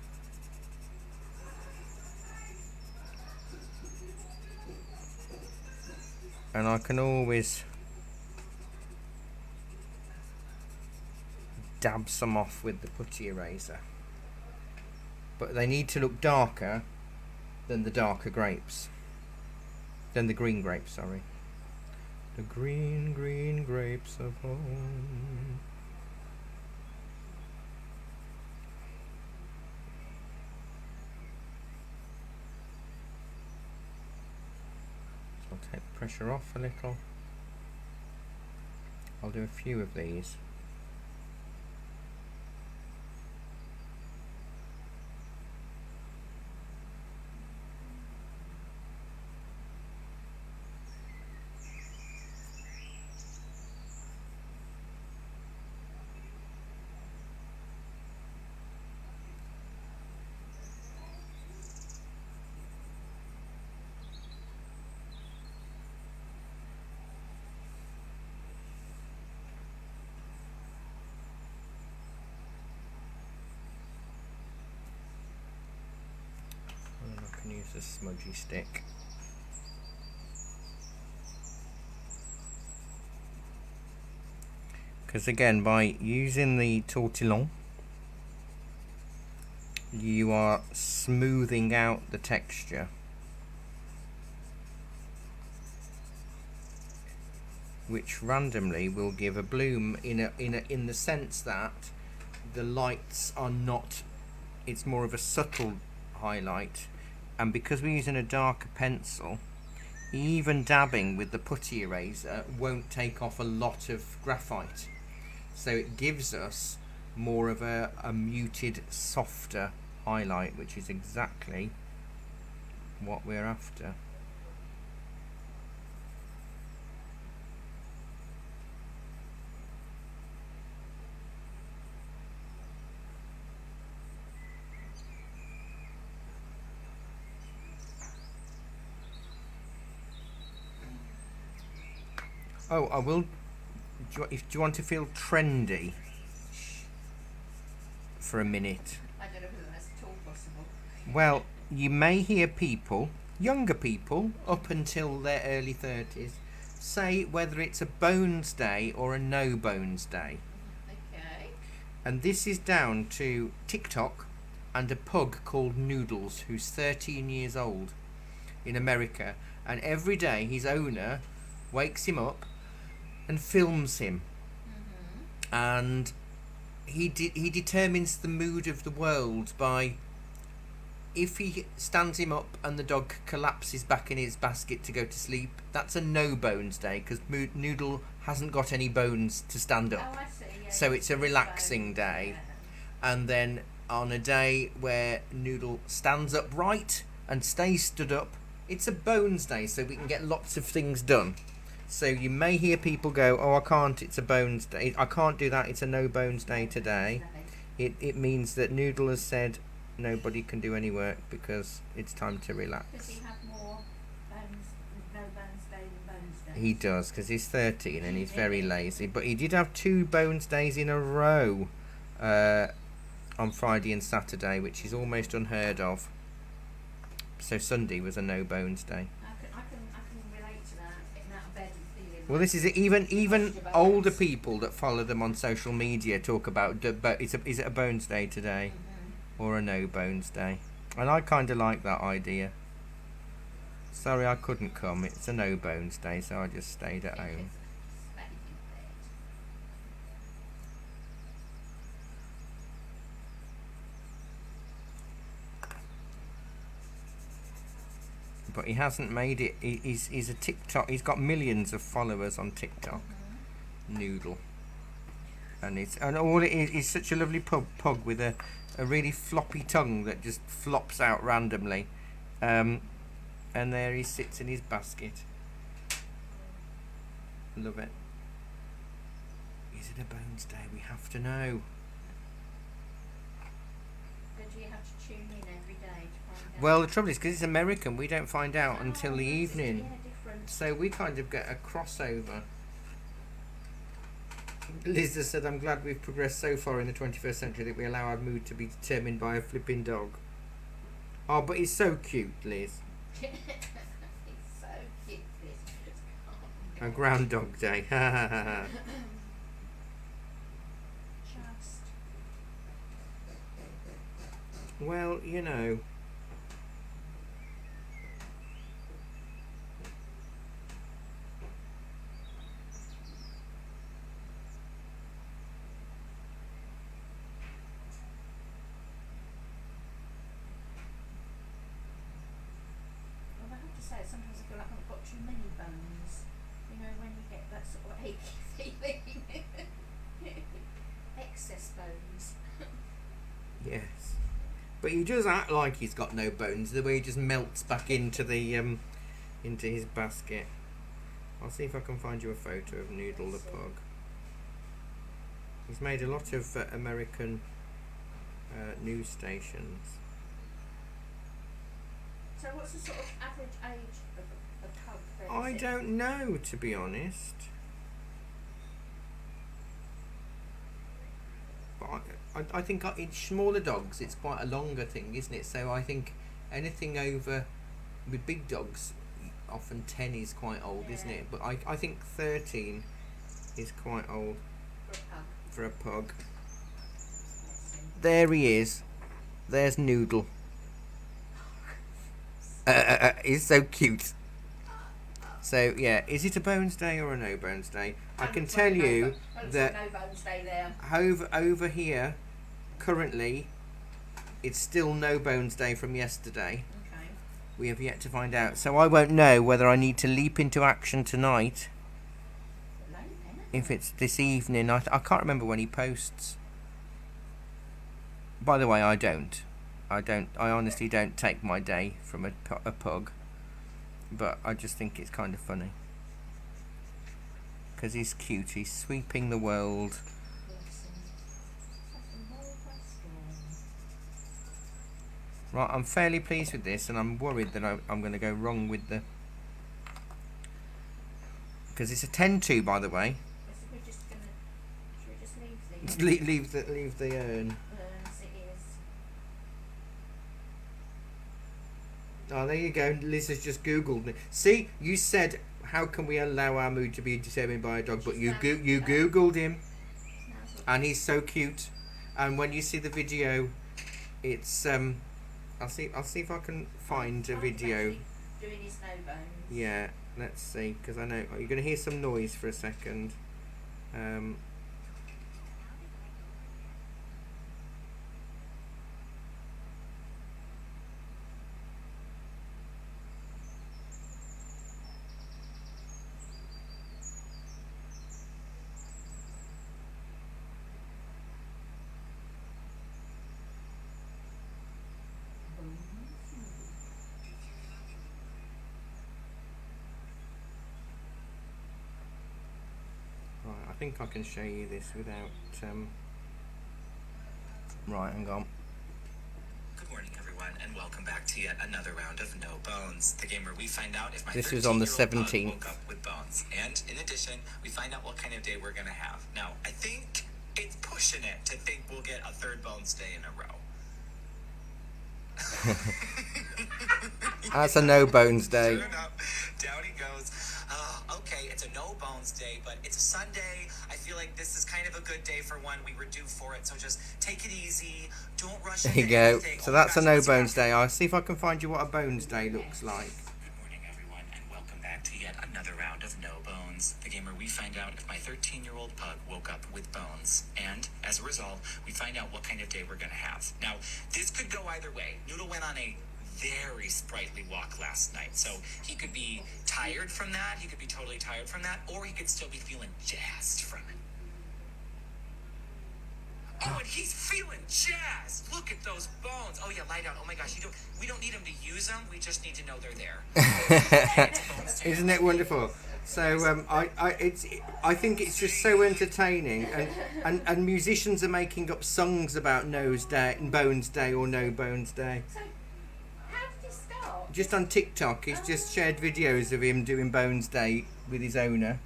And I can always dab some off with the putty eraser, but they need to look darker than the darker grapes, than the green grapes, sorry. The green grapes of home. So I'll take the pressure off a little. I'll do a few of these. And I can use a smudgy stick. Because again, by using the tortillon, you are smoothing out the texture, which randomly will give a bloom in the sense that the lights are not, it's more of a subtle highlight, and because we're using a darker pencil, even dabbing with the putty eraser won't take off a lot of graphite, so it gives us more of a muted, softer highlight, which is exactly what we're after. Oh, I will. Do you want to feel trendy for a minute? I don't know whether that's at all possible. Well, you may hear people, younger people, up until their early 30s, say whether it's a Bones Day or a No Bones Day. Okay. And this is down to TikTok and a pug called Noodles, who's 13 years old in America. And every day his owner wakes him up and films him. And he determines the mood of the world by, if he stands him up and the dog collapses back in his basket to go to sleep, that's a no bones day, because Noodle hasn't got any bones to stand up. Oh, I see. Yeah, So yeah, it's a relaxing bones, day. yeah. And then on a day where Noodle stands upright and stays stood up, it's a bones day, so we can get lots of things done. So you may hear people go, oh, I can't, it's a bones day. I can't do that, it's a no bones day today. It means that Noodle has said nobody can do any work because it's time to Does relax. he have more bones, no bones day than bones day? He does, because he's 13 and he's very lazy. But he did have 2 bones days in a row on Friday and Saturday, which is almost unheard of. So Sunday was a no bones day. I can relate to that. Getting out of bed and feeling. Well, this is it. Even older people that follow them on social media talk about, is it a bones day today or a no bones day? And I kind of like that idea. Sorry, I couldn't come. It's a no bones day, so I just stayed at home. But he hasn't made it. He's a TikTok. He's got millions of followers on TikTok. Noodle. And all it is, he's such a lovely pug with a really floppy tongue that just flops out randomly. And there he sits in his basket. Love it. Is it a bones day? We have to know. Do you have to tune in every day to find out? Well, the trouble is, because it's American, we don't find out until the evening. Yeah, different. So we kind of get a crossover. Liz has said, I'm glad we've progressed so far in the 21st century that we allow our mood to be determined by a flipping dog. Oh, but he's so cute, Liz. He's so cute. This. A Groundhog Day. Just. Well, you know. Well, I have to say, sometimes I feel like I've got too many bones. You know, when you get that sort of achy feeling. Excess bones. Yes. But he does act like he's got no bones, the way he just melts back into the into his basket. I'll see if I can find you a photo of Noodle the pug. He's made a lot of American news stations. So what's the sort of average age of a pug then? I Is it- don't know, to be honest. But I think in smaller dogs it's quite a longer thing, isn't it? So I think anything over, with big dogs, often 10 is quite old, isn't Yeah. it? But I think 13 is quite old For a pug. for a pug. Let's see. There he is. There's Noodle. He's so cute. So yeah, is it a bones day or a no bones day? I can tell you that No bones day there. over here, currently, it's still no bones day from yesterday. Okay. We have yet to find out, so I won't know whether I need to leap into action tonight. Late, isn't it? If it's this evening, I can't remember when he posts. By the way, I honestly don't take my day from a pug. But I just think it's kind of funny. Because he's cute, he's sweeping the world. Right, I'm fairly pleased with this, and I'm worried that I'm going to go wrong with the... Because it's a 10-2, by the way. So we're just gonna. Should we just leave the leave the urn. it is. Oh, there you go. Liz has just Googled it. See, you said, how can we allow our mood to be determined by a dog? But you Googled him, and he's so cute. And when you see the video, it's I'll see if I can find a video. Doing his no bones. Yeah, let's see, because I know you're going to hear some noise for a second. think I can show you this without. Right, hang on. Good morning, everyone, and welcome back to yet another round of No Bones, the game where we find out if my This is on the 13-year-old pug 17th. woke up with bones. And in addition, we find out what kind of day we're going to have. Now, I think it's pushing it to think we'll get a third Bones day in a row. That's a no bones day. Sure enough, down he goes. Okay, it's a no bones day, but it's a Sunday. I feel like this is kind of a good day for one. We were due for it, so just take it easy. Don't rush There into you go. anything. So Oh my that's a gosh, no what's bones happening? day. I'll see if I can find you what a bones day looks like. Good morning, everyone, and welcome back to yet another round of No Bones, the game where we find out if my 13-year-old pug woke up with bones. And, as a result, we find out what kind of day we're going to have. Now, this could go either way. Noodle went on a very sprightly walk last night, so he could be tired from that, he could be totally tired from that, or he could still be feeling jazzed from it. Oh, and he's feeling jazzed. Look at those bones. Oh yeah, lie down. Oh my gosh, we don't need him to use them. We just need to know they're there. Isn't it wonderful? So I think it's just so entertaining, and musicians are making up songs about Bones Day or No Bones Day. So, how did it start? Just on TikTok, he's just shared videos of him doing Bones Day with his owner,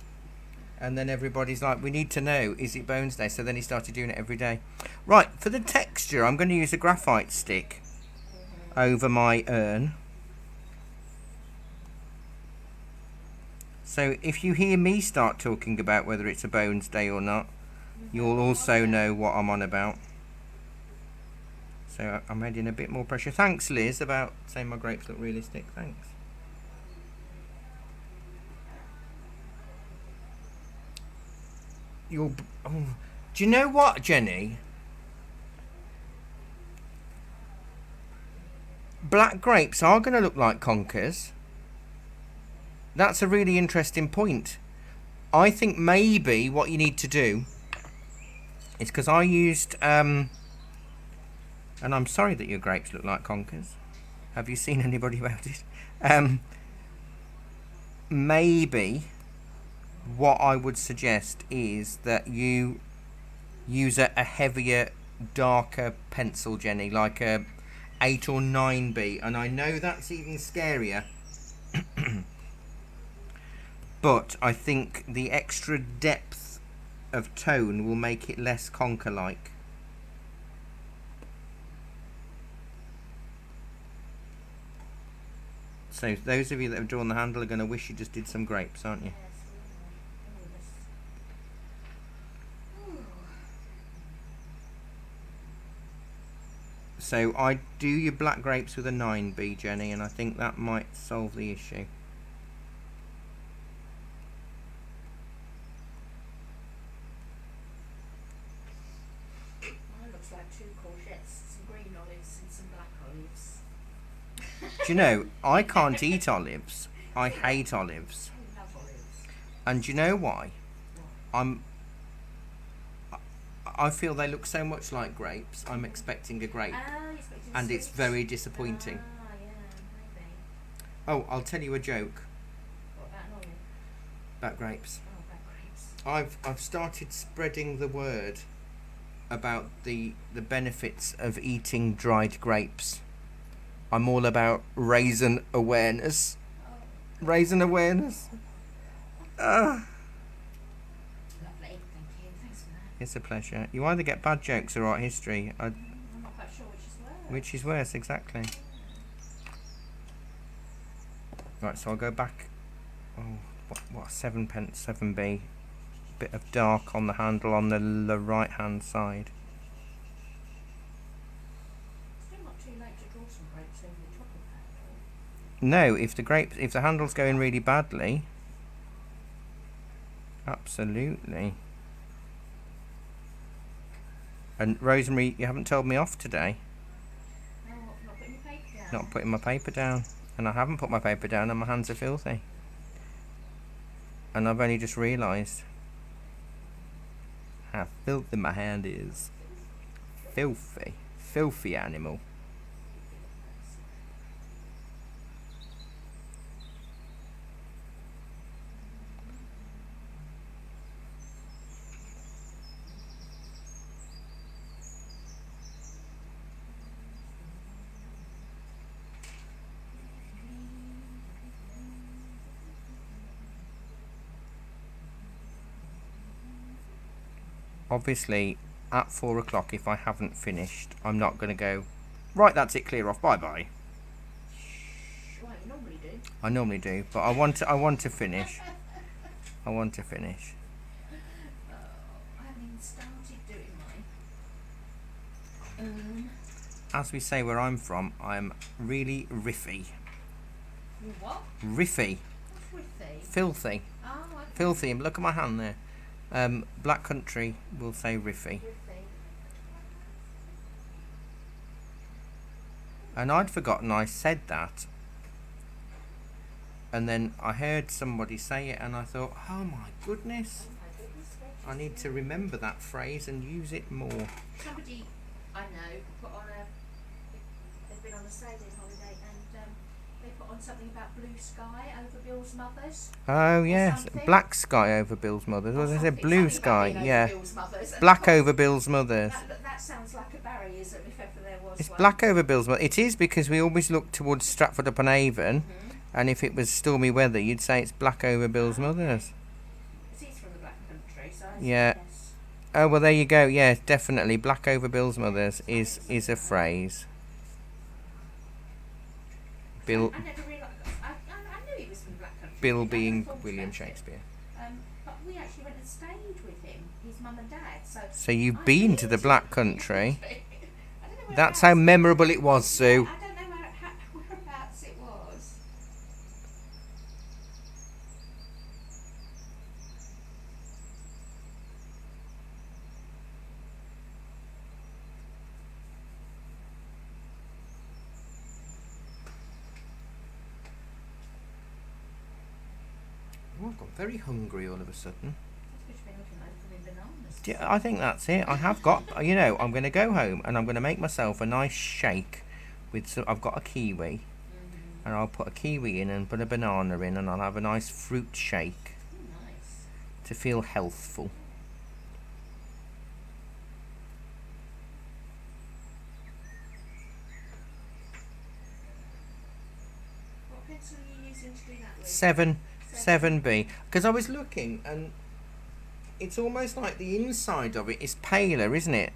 and then everybody's like, we need to know, is it Bones Day? So then he started doing it every day. Right, for the texture, I'm going to use a graphite stick over my urn. So if you hear me start talking about whether it's a Bones Day or not, you'll also know what I'm on about. So I'm adding a bit more pressure. Thanks, Liz, about saying my grapes look realistic. Thanks. Do you know what, Jenny? Black grapes are going to look like conkers. That's a really interesting point. I think maybe what you need to do is, because I used, and I'm sorry that your grapes look like conkers. Have you seen anybody about it? Maybe what I would suggest is that you use a heavier, darker pencil, Jenny, like a 8 or 9B. And I know that's even scarier. But I think the extra depth of tone will make it less conker-like. So those of you that have drawn the handle are going to wish you just did some grapes, aren't you? So I do your black grapes with a 9B, Jenny, and I think that might solve the issue. Mine looks like 2 courgettes, some green olives and some black olives. Do you know, I can't eat olives. I hate olives. I love olives. And do you know why? I feel they look so much like grapes. I'm expecting a grape. You're expecting And it's sweet? very disappointing. Yeah, maybe. Oh, I'll tell you a joke What about an olive? about grapes. Oh, about grapes. I've started spreading the word about the benefits of eating dried grapes. I'm all about raisin awareness. Raisin awareness. Lovely, thank you. Thanks for that. It's a pleasure. You either get bad jokes or art history. I'm not quite sure which is worse. Which is worse, exactly. Right, so I'll go back. Oh, what 7p, 7B. Bit of dark on the handle on the right hand side. Still not too late to draw some grapes over the top of that. No, if the handle's going really badly, absolutely. And Rosemary, you haven't told me off today. No, not putting your paper down. Not putting my paper down. And I haven't put my paper down and my hands are filthy. And I've only just realised how filthy my hand is. Filthy. Filthy animal. obviously at 4 o'clock, if I haven't finished, I'm not going to go, right, that's it, clear off, bye bye. Right, you normally do. I normally do, but I want to finish. I want to finish. Oh, I haven't even started doing mine. As we say where I'm from, I'm really riffy. You what? Riffy. What's riffy? Filthy. Oh, okay. Filthy. Look at my hand there. Black country will say riffy. Riffy. And I'd forgotten I said that. And then I heard somebody say it and I thought, oh my goodness, Oh my goodness gracious. I need to remember that phrase and use it more. Somebody I know put on they've been on a sailing holiday and they put on something about blue sky over Bill's mother's. Oh yes, something. black sky over Bill's mother's. Or Was I said something- blue something about sky? being over Yeah, Bill's mother's. black over Bill's mother's. That sounds like a Barryism if ever there was It's one. black over Bill's mother. It is because we always look towards Stratford upon Avon, and if it was stormy weather, you'd say it's black over Bill's mother's. He's from the Black Country, so I Yeah. guess. Oh well, there you go. Yeah, definitely, black over Bill's mother's is a phrase. Bill I never realised. I knew he was from the Black Country. Bill I never being thought William about it. Shakespeare. But we actually went and stayed with him, his mum and dad. So you've I've been to the to Black Country. I don't know That's how memorable it was, Sue. I don't know whereabouts it was. Oh, I've got very hungry all of a sudden. That's because you've been looking over the bananas. Yeah, I think that's it. I have got, I'm going to go home and I'm going to make myself a nice shake with some. I've got a kiwi, and I'll put a kiwi in and put a banana in, and I'll have a nice fruit shake Nice. to feel healthful. What pencil are you using to do that with? 7B, because I was looking and it's almost like the inside of it is paler, isn't it?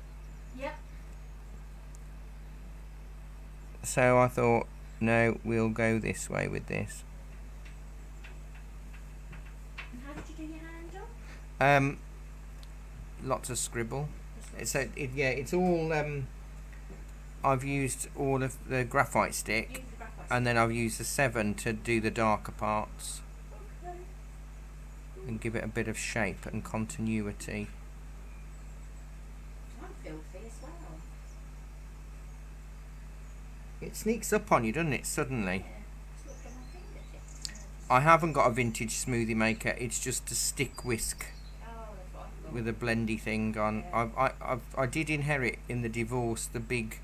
Yep. So I thought, no, we'll go this way with this. And how did you do your handle? Lots of scribble. It's all. I've used all of the graphite stick, Use the graphite and then I've used the 7 to do the darker parts stick. Okay. and give it a bit of shape and continuity. I'm filthy as well. It sneaks up on you, doesn't it? Suddenly. Yeah. Just look at my fingertips. I haven't got a vintage smoothie maker. It's just a stick whisk Oh, that's what I've got. with a blendy thing on. Yeah. I did inherit in the divorce the big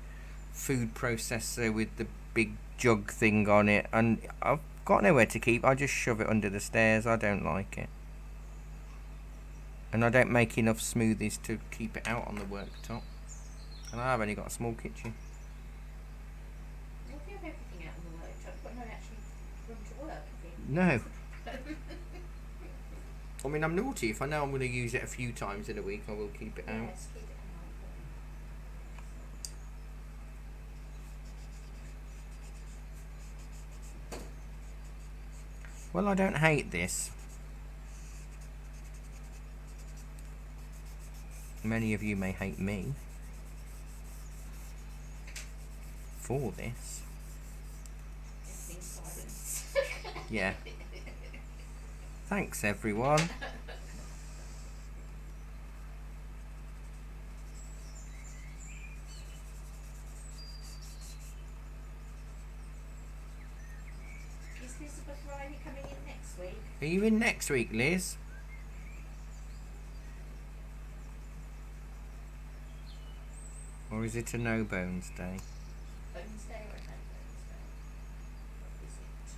food processor with the big jug thing on it, and I've got nowhere to keep. I just shove it under the stairs. I don't like it, and I don't make enough smoothies to keep it out on the worktop, and I have only got a small kitchen. Well, if you have everything out on the worktop, you've got no actual room to work, have you? No, I mean I'm naughty. If I know I'm going to use it a few times in a week, I will keep it out. Yes, keep it out. Well, I don't hate this. Many of you may hate me for this. Everything's silence. Yeah. Thanks, everyone. Is Elizabeth Riley coming in next week? Are you in next week, Liz? Or is it a no bones day? Wednesday or no Wednesday? What is it?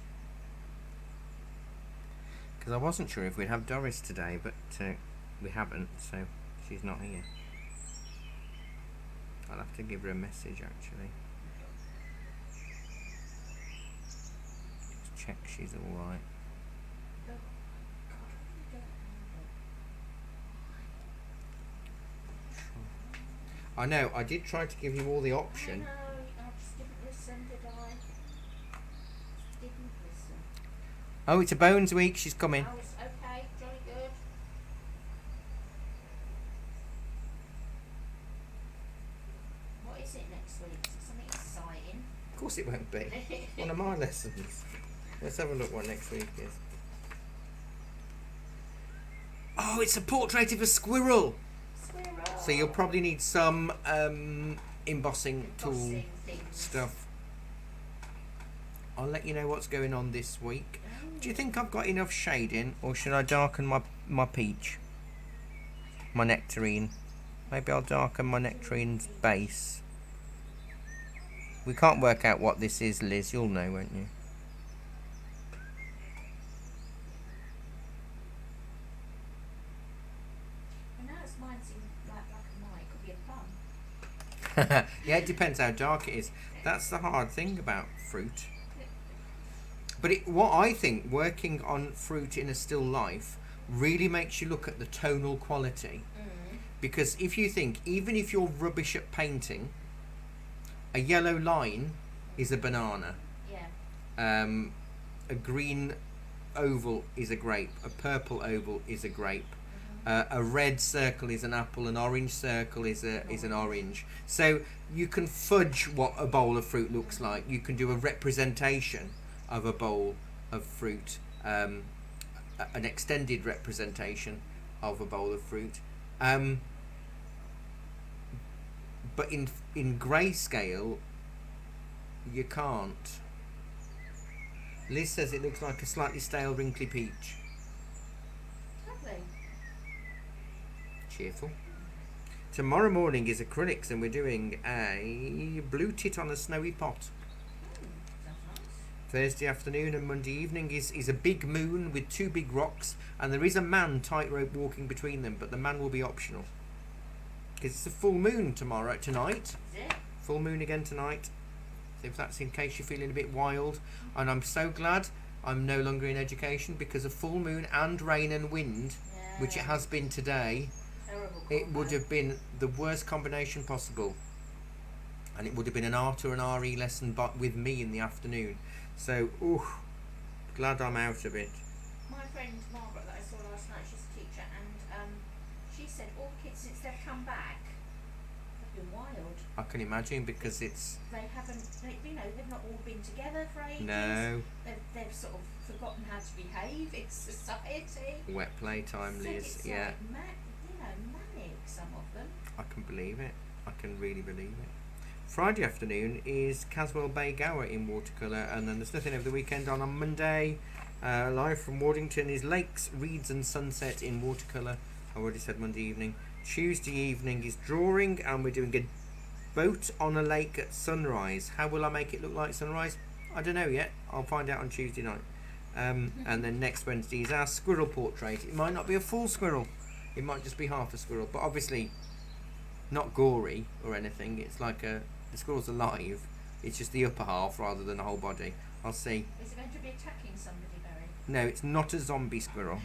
Because I wasn't sure if we'd have Doris today, but we haven't, so she's not here. I'll have to give her a message actually. Just check she's alright. I know, I did try to give you all the I option. know, I just didn't listen, did I? Didn't listen. Oh, it's a bones week, she's coming. Oh, it's okay, jolly good. What is it next week? Is it something exciting? Of course it won't be. One of my lessons. Let's have a look what next week is. Oh, it's a portrait of a squirrel. Squirrel. So you'll probably need some embossing tool Embossing things. stuff. I'll let you know what's going on this week. Do you think I've got enough shading, or should I darken my peach? My nectarine. Maybe I'll darken my nectarine's base. We can't work out what this is, Liz. You'll know, won't you? I know it's mine seems like black and white. Could be a plum. Yeah, it depends how dark it is. That's the hard thing about fruit. But what I think, working on fruit in a still life really makes you look at the tonal quality. Because if you think, even if you're rubbish at painting, a yellow line is a banana. Yeah. A green oval is a grape. A purple oval is a grape. A red circle is an apple. An orange circle is an orange. So you can fudge what a bowl of fruit looks like. You can do a representation of a bowl of fruit, an extended representation of a bowl of fruit. But in grayscale, you can't. Liz says it looks like a slightly stale, wrinkly peach. Lovely. Cheerful. Tomorrow morning is acrylics, and we're doing a blue tit on a snowy pot. Sounds nice. Thursday afternoon and Monday evening is a big moon with two big rocks, and there is a man tightrope walking between them, but the man will be optional. Because it's a full moon tonight. Is it? Full moon again tonight. So if that's in case you're feeling a bit wild. And I'm so glad I'm no longer in education, because a full moon and rain and wind, Yeah. which it has been today, Terrible. it combo. would have been the worst combination possible. And it would have been an art or an RE lesson but with me in the afternoon. So, glad I'm out of it. My friend Margaret that I saw last night, she's a teacher, and she said all the kids since they've come back have been wild. I can imagine, because it's... They haven't, they've not all been together for ages. No. They've sort of forgotten how to behave in society. Wet playtime, So Liz. it's Yeah, like manic, some of them. I can believe it. I can really believe it. Friday afternoon is Caswell Bay Gower in watercolour, and then there's nothing over the weekend on Monday. Live from Waddington is Lakes, Reeds and Sunset in watercolour. I already said Monday evening. Tuesday evening is drawing, and we're doing a boat on a lake at sunrise. How will I make it look like sunrise? I don't know yet. I'll find out on Tuesday night. And then next Wednesday is our squirrel portrait. It might not be a full squirrel. It might just be half a squirrel, but obviously not gory or anything. It's like the squirrel's alive. It's just the upper half rather than the whole body. I'll see. Is it going to be attacking somebody, Barry? No, it's not a zombie squirrel.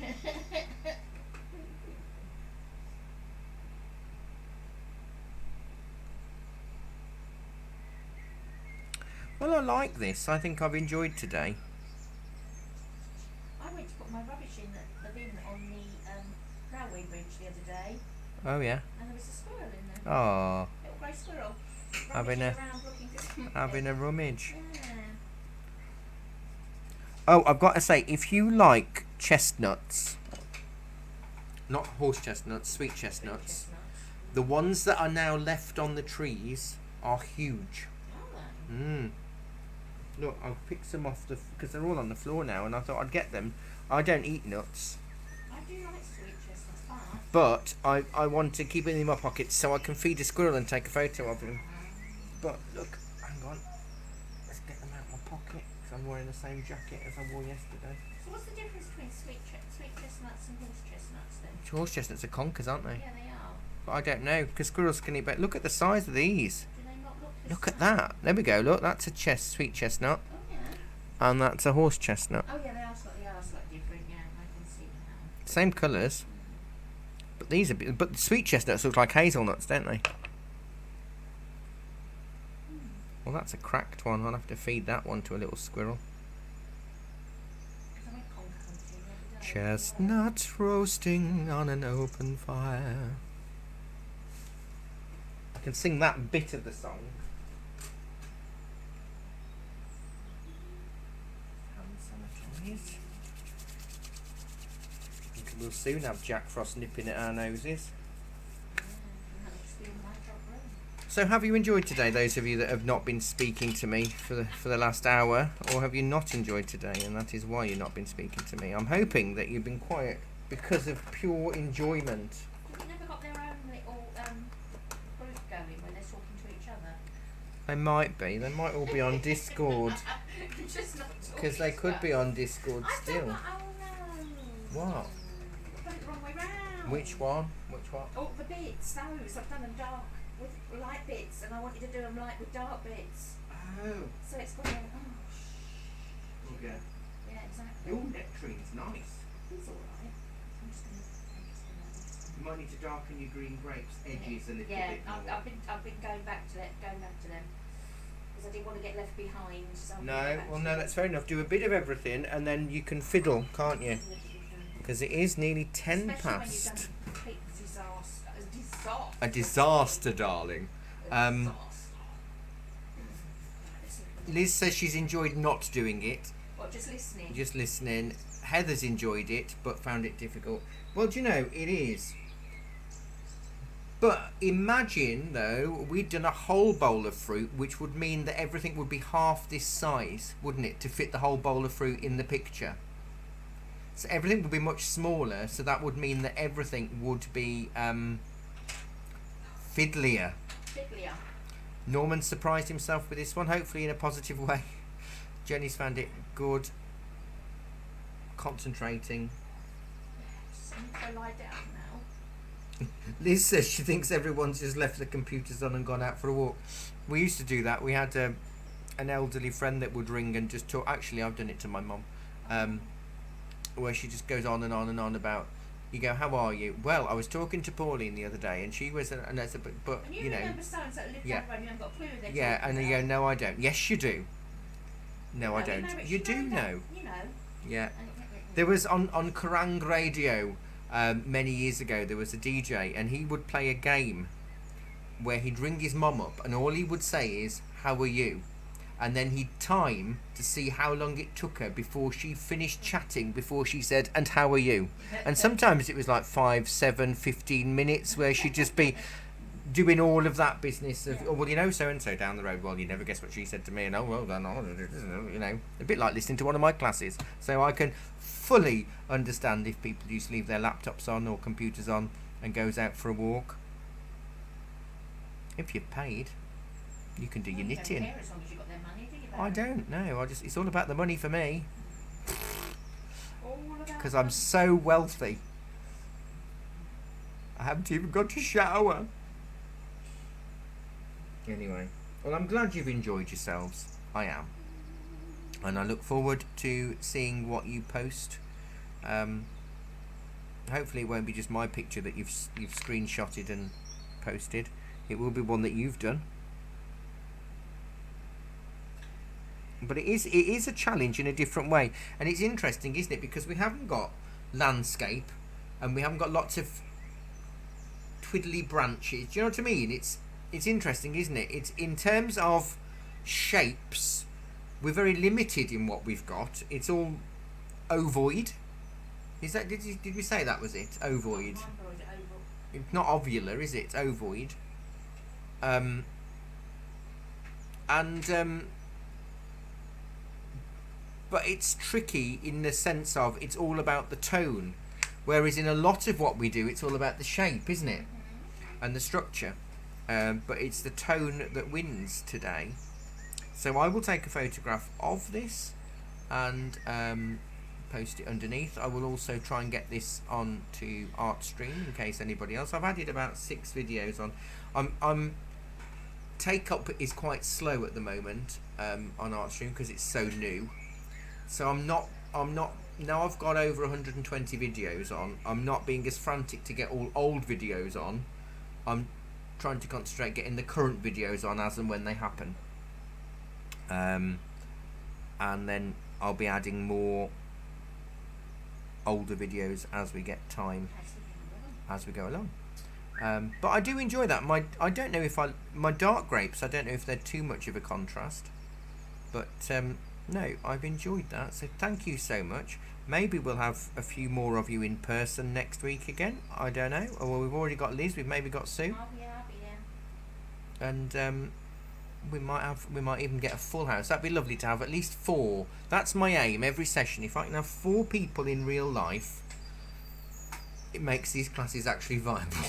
Well, I like this. I think I've enjoyed today. I went to put my rubbish in the bin on the railway bridge the other day, Oh yeah. and there was a squirrel in there. Oh, Little grey squirrel. Having Rummaging a- around looking for something. having a rummage. Yeah. Oh, I've got to say, if you like chestnuts, not horse chestnuts, sweet chestnuts, the ones that are now left on the trees are huge. Oh, Look, I've picked some off because they're all on the floor now, and I thought I'd get them. I don't eat nuts, I do like sweet chestnuts, but I want to keep it in my pocket so I can feed a squirrel and take a photo of him. But look, hang on, let's get them out of my pocket, because I'm wearing the same jacket as I wore yesterday. So what's the difference between sweet chestnuts and horse chestnuts then? Horse chestnuts are conkers, aren't they? Yeah, they are. But I don't know, because squirrels can eat better. Look at the size of these. Do they not look the Look same? at that. There we go. Look, that's a sweet chestnut, Oh yeah. and that's a horse chestnut. Oh yeah, they are slightly different. Yeah, I can see now. Same colours, but these are. But the sweet chestnuts look like hazelnuts, don't they? Well, that's a cracked one. I'll have to feed that one to a little squirrel. Because I went conk hunting the other day. Chestnuts roasting on an open fire. I can sing that bit of the song. We'll soon have Jack Frost nipping at our noses. So have you enjoyed today, those of you that have not been speaking to me for the last hour, or have you not enjoyed today, and that is why you've not been speaking to me? I'm hoping that you've been quiet because of pure enjoyment. Have you never got their own little group going when they're talking to each other? They might be. They might all be on Discord. Just not talking Because they could stuff. be on Discord I've still. done that. Oh no. What? I put it the wrong way round. Which one? Which one? Oh, the bits, those. I've done them dark with light bits, and I wanted to do them light with dark bits. Oh. So it's got oh, Okay. yeah, exactly. Your nectarine's nice. It's alright. I'm just gonna. You might need to darken your green grapes edges a little Yeah, bit more. I've been going back to them because I didn't want to get left behind. So I'm gonna No, go back well, to no, them. that's fair enough. Do a bit of everything, and then you can fiddle, can't you? Because it is nearly 10 Especially when past. you've done a complete disaster. A disaster, darling. Disaster. Liz says she's enjoyed not doing it, What, just listening? just listening. Heather's enjoyed it, but found it difficult. Well, do you know, it is. But imagine, though, we'd done a whole bowl of fruit, which would mean that everything would be half this size, wouldn't it, to fit the whole bowl of fruit in the picture. So everything would be much smaller, so that would mean that everything would be fiddlier. Fiddlier. Norman surprised himself with this one, hopefully in a positive way. Jenny's found it good. Concentrating. Just need to lie down now. Liz says she thinks everyone's just left the computers on and gone out for a walk. We used to do that. We had an elderly friend that would ring and just talk. Actually, I've done it to my mum. Where she just goes on and on and on about, you go, how are you? Well, I was talking to Pauline the other day, and she was, and I said, but And you know, remember so-and-so that lived yeah. down the road, you haven't got a clue who they're yeah, talking and you go, about. no, I don't. Yes, you do. No, I No, don't. know it, You do that, know. You know. Yeah. And There was on Kerrang Radio many years ago, there was a DJ, and he would play a game where he'd ring his mum up, and all he would say is, how are you? And then he'd time to see how long it took her before she finished chatting, before she said, and how are you? And sometimes it was like 5, 7, 15 minutes where she'd just be doing all of that business of, oh, well, you know, so-and-so down the road, well, you never guess what she said to me, and oh, well, then, you know, a bit like listening to one of my classes. So I can fully understand if people used to leave their laptops on or computers on and goes out for a walk. If you're paid, you can do your you don't knitting. care as long as you've got their money, do you, I Barry? don't know. It's all about the money for me All about because I'm so wealthy. I haven't even got to shower. Anyway, well, I'm glad you've enjoyed yourselves. I am, and I look forward to seeing what you post. Hopefully, it won't be just my picture that you've screenshotted and posted. It will be one that you've done. But it is a challenge in a different way, and it's interesting, isn't it? Because we haven't got landscape, and we haven't got lots of twiddly branches. Do you know what I mean? It's interesting, isn't it? It's in terms of shapes, we're very limited in what we've got. It's all ovoid. Is that did we say that was it? Ovoid. It's not ovular, is it? It's ovoid. But it's tricky in the sense of it's all about the tone, whereas in a lot of what we do, it's all about the shape, isn't it? And the structure. But it's the tone that wins today. So I will take a photograph of this and post it underneath. I will also try and get this on to ArtStream in case anybody else. I've added about 6 videos on. I'm take up is quite slow at the moment on ArtStream because it's so new. So I'm not now I've got over 120 videos on. I'm not being as frantic to get all old videos on. I'm trying to concentrate getting the current videos on as and when they happen. and then I'll be adding more older videos as we get time, as we go along. But I do enjoy that. I don't know if my dark grapes, I don't know if they're too much of a contrast, but no, I've enjoyed that. So thank you so much. Maybe we'll have a few more of you in person next week again. I don't know. Or we've already got Liz. We've maybe got Sue. I'll be here. And we might even get a full house. That'd be lovely to have at least 4. That's my aim every session. If I can have 4 people in real life, it makes these classes actually viable.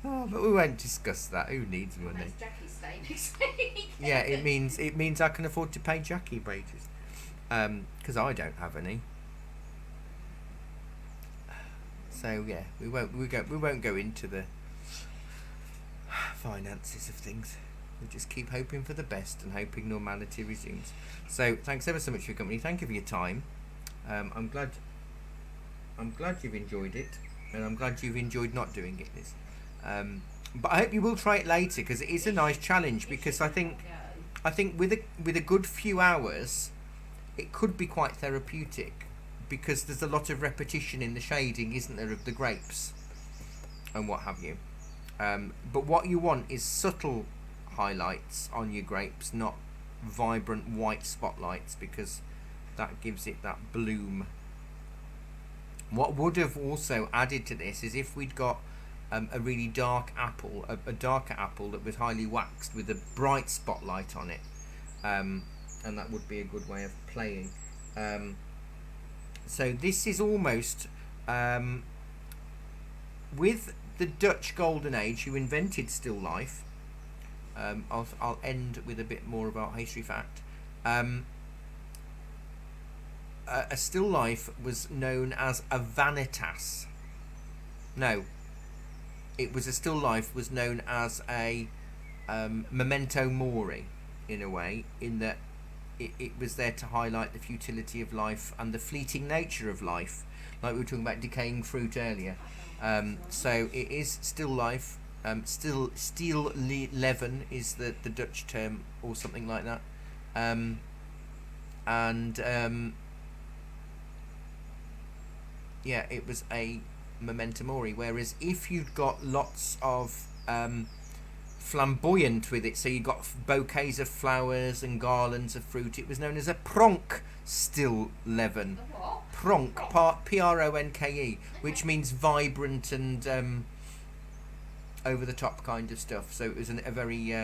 Oh, but we won't discuss that. Who needs money? That's Jackie's stay next week. Yeah, it means I can afford to pay Jackie wages, because I don't have any. So yeah, we won't go into the finances of things. We'll just keep hoping for the best and hoping normality resumes. So thanks ever so much for your company. Thank you for your time. I'm glad you've enjoyed it, and I'm glad you've enjoyed not doing it, Liz. But I hope you will try it later, because it is a nice challenge. Because I think with a good few hours, it could be quite therapeutic, because there's a lot of repetition in the shading, isn't there, of the grapes and what have you. But what you want is subtle highlights on your grapes, not vibrant white spotlights, because that gives it that bloom. What would have also added to this is if we'd got a really dark apple, a darker apple that was highly waxed with a bright spotlight on it, and that would be a good way of playing. So this is almost with the Dutch Golden Age, who invented still life. I'll end with a bit more about history fact. A still life was known as a vanitas. No, it was a still life was known as a memento mori, in a way, in that it was there to highlight the futility of life and the fleeting nature of life, like we were talking about decaying fruit earlier. So it is still life. Steel leven is the Dutch term, or something like that. Yeah, it was a memento mori. Whereas if you'd got lots of flamboyant with it, so you got bouquets of flowers and garlands of fruit, it was known as a pronk still leven. Pronk, Pronke, which means vibrant and over the top kind of stuff. So it was a very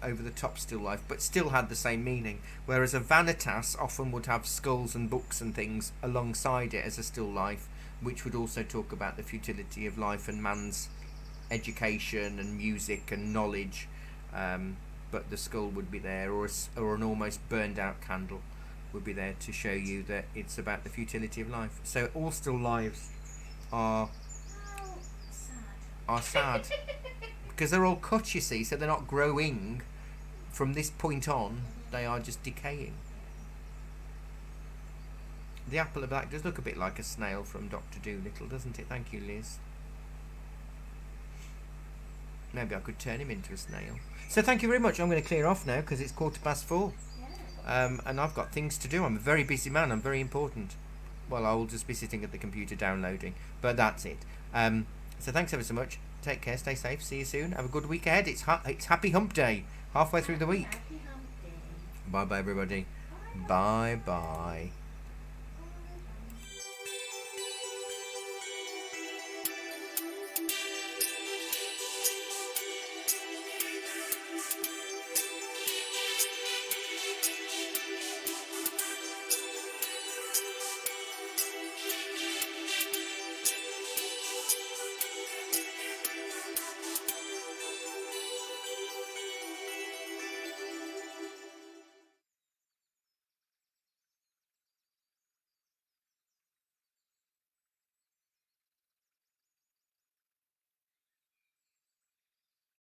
over the top still life, but still had the same meaning. Whereas a vanitas often would have skulls and books and things alongside it as a still life, which would also talk about the futility of life and man's education and music and knowledge. But the skull would be there, or an almost burned out candle would be there to show you that it's about the futility of life. So all still lives are sad because they're all cut, you see, so they're not growing from this point on, they are just decaying. The apple of that does look a bit like a snail from Dr. Dolittle, doesn't it? Thank you, Liz. Maybe I could turn him into a snail. So thank you very much. I'm going to clear off now because it's 4:15. And I've got things to do. I'm a very busy man. I'm very important. Well, I'll just be sitting at the computer downloading. But that's it. So thanks ever so much. Take care. Stay safe. See you soon. Have a good week ahead. It's Happy Hump Day. Halfway through the week. Happy hump day. Bye-bye, everybody. Bye-bye.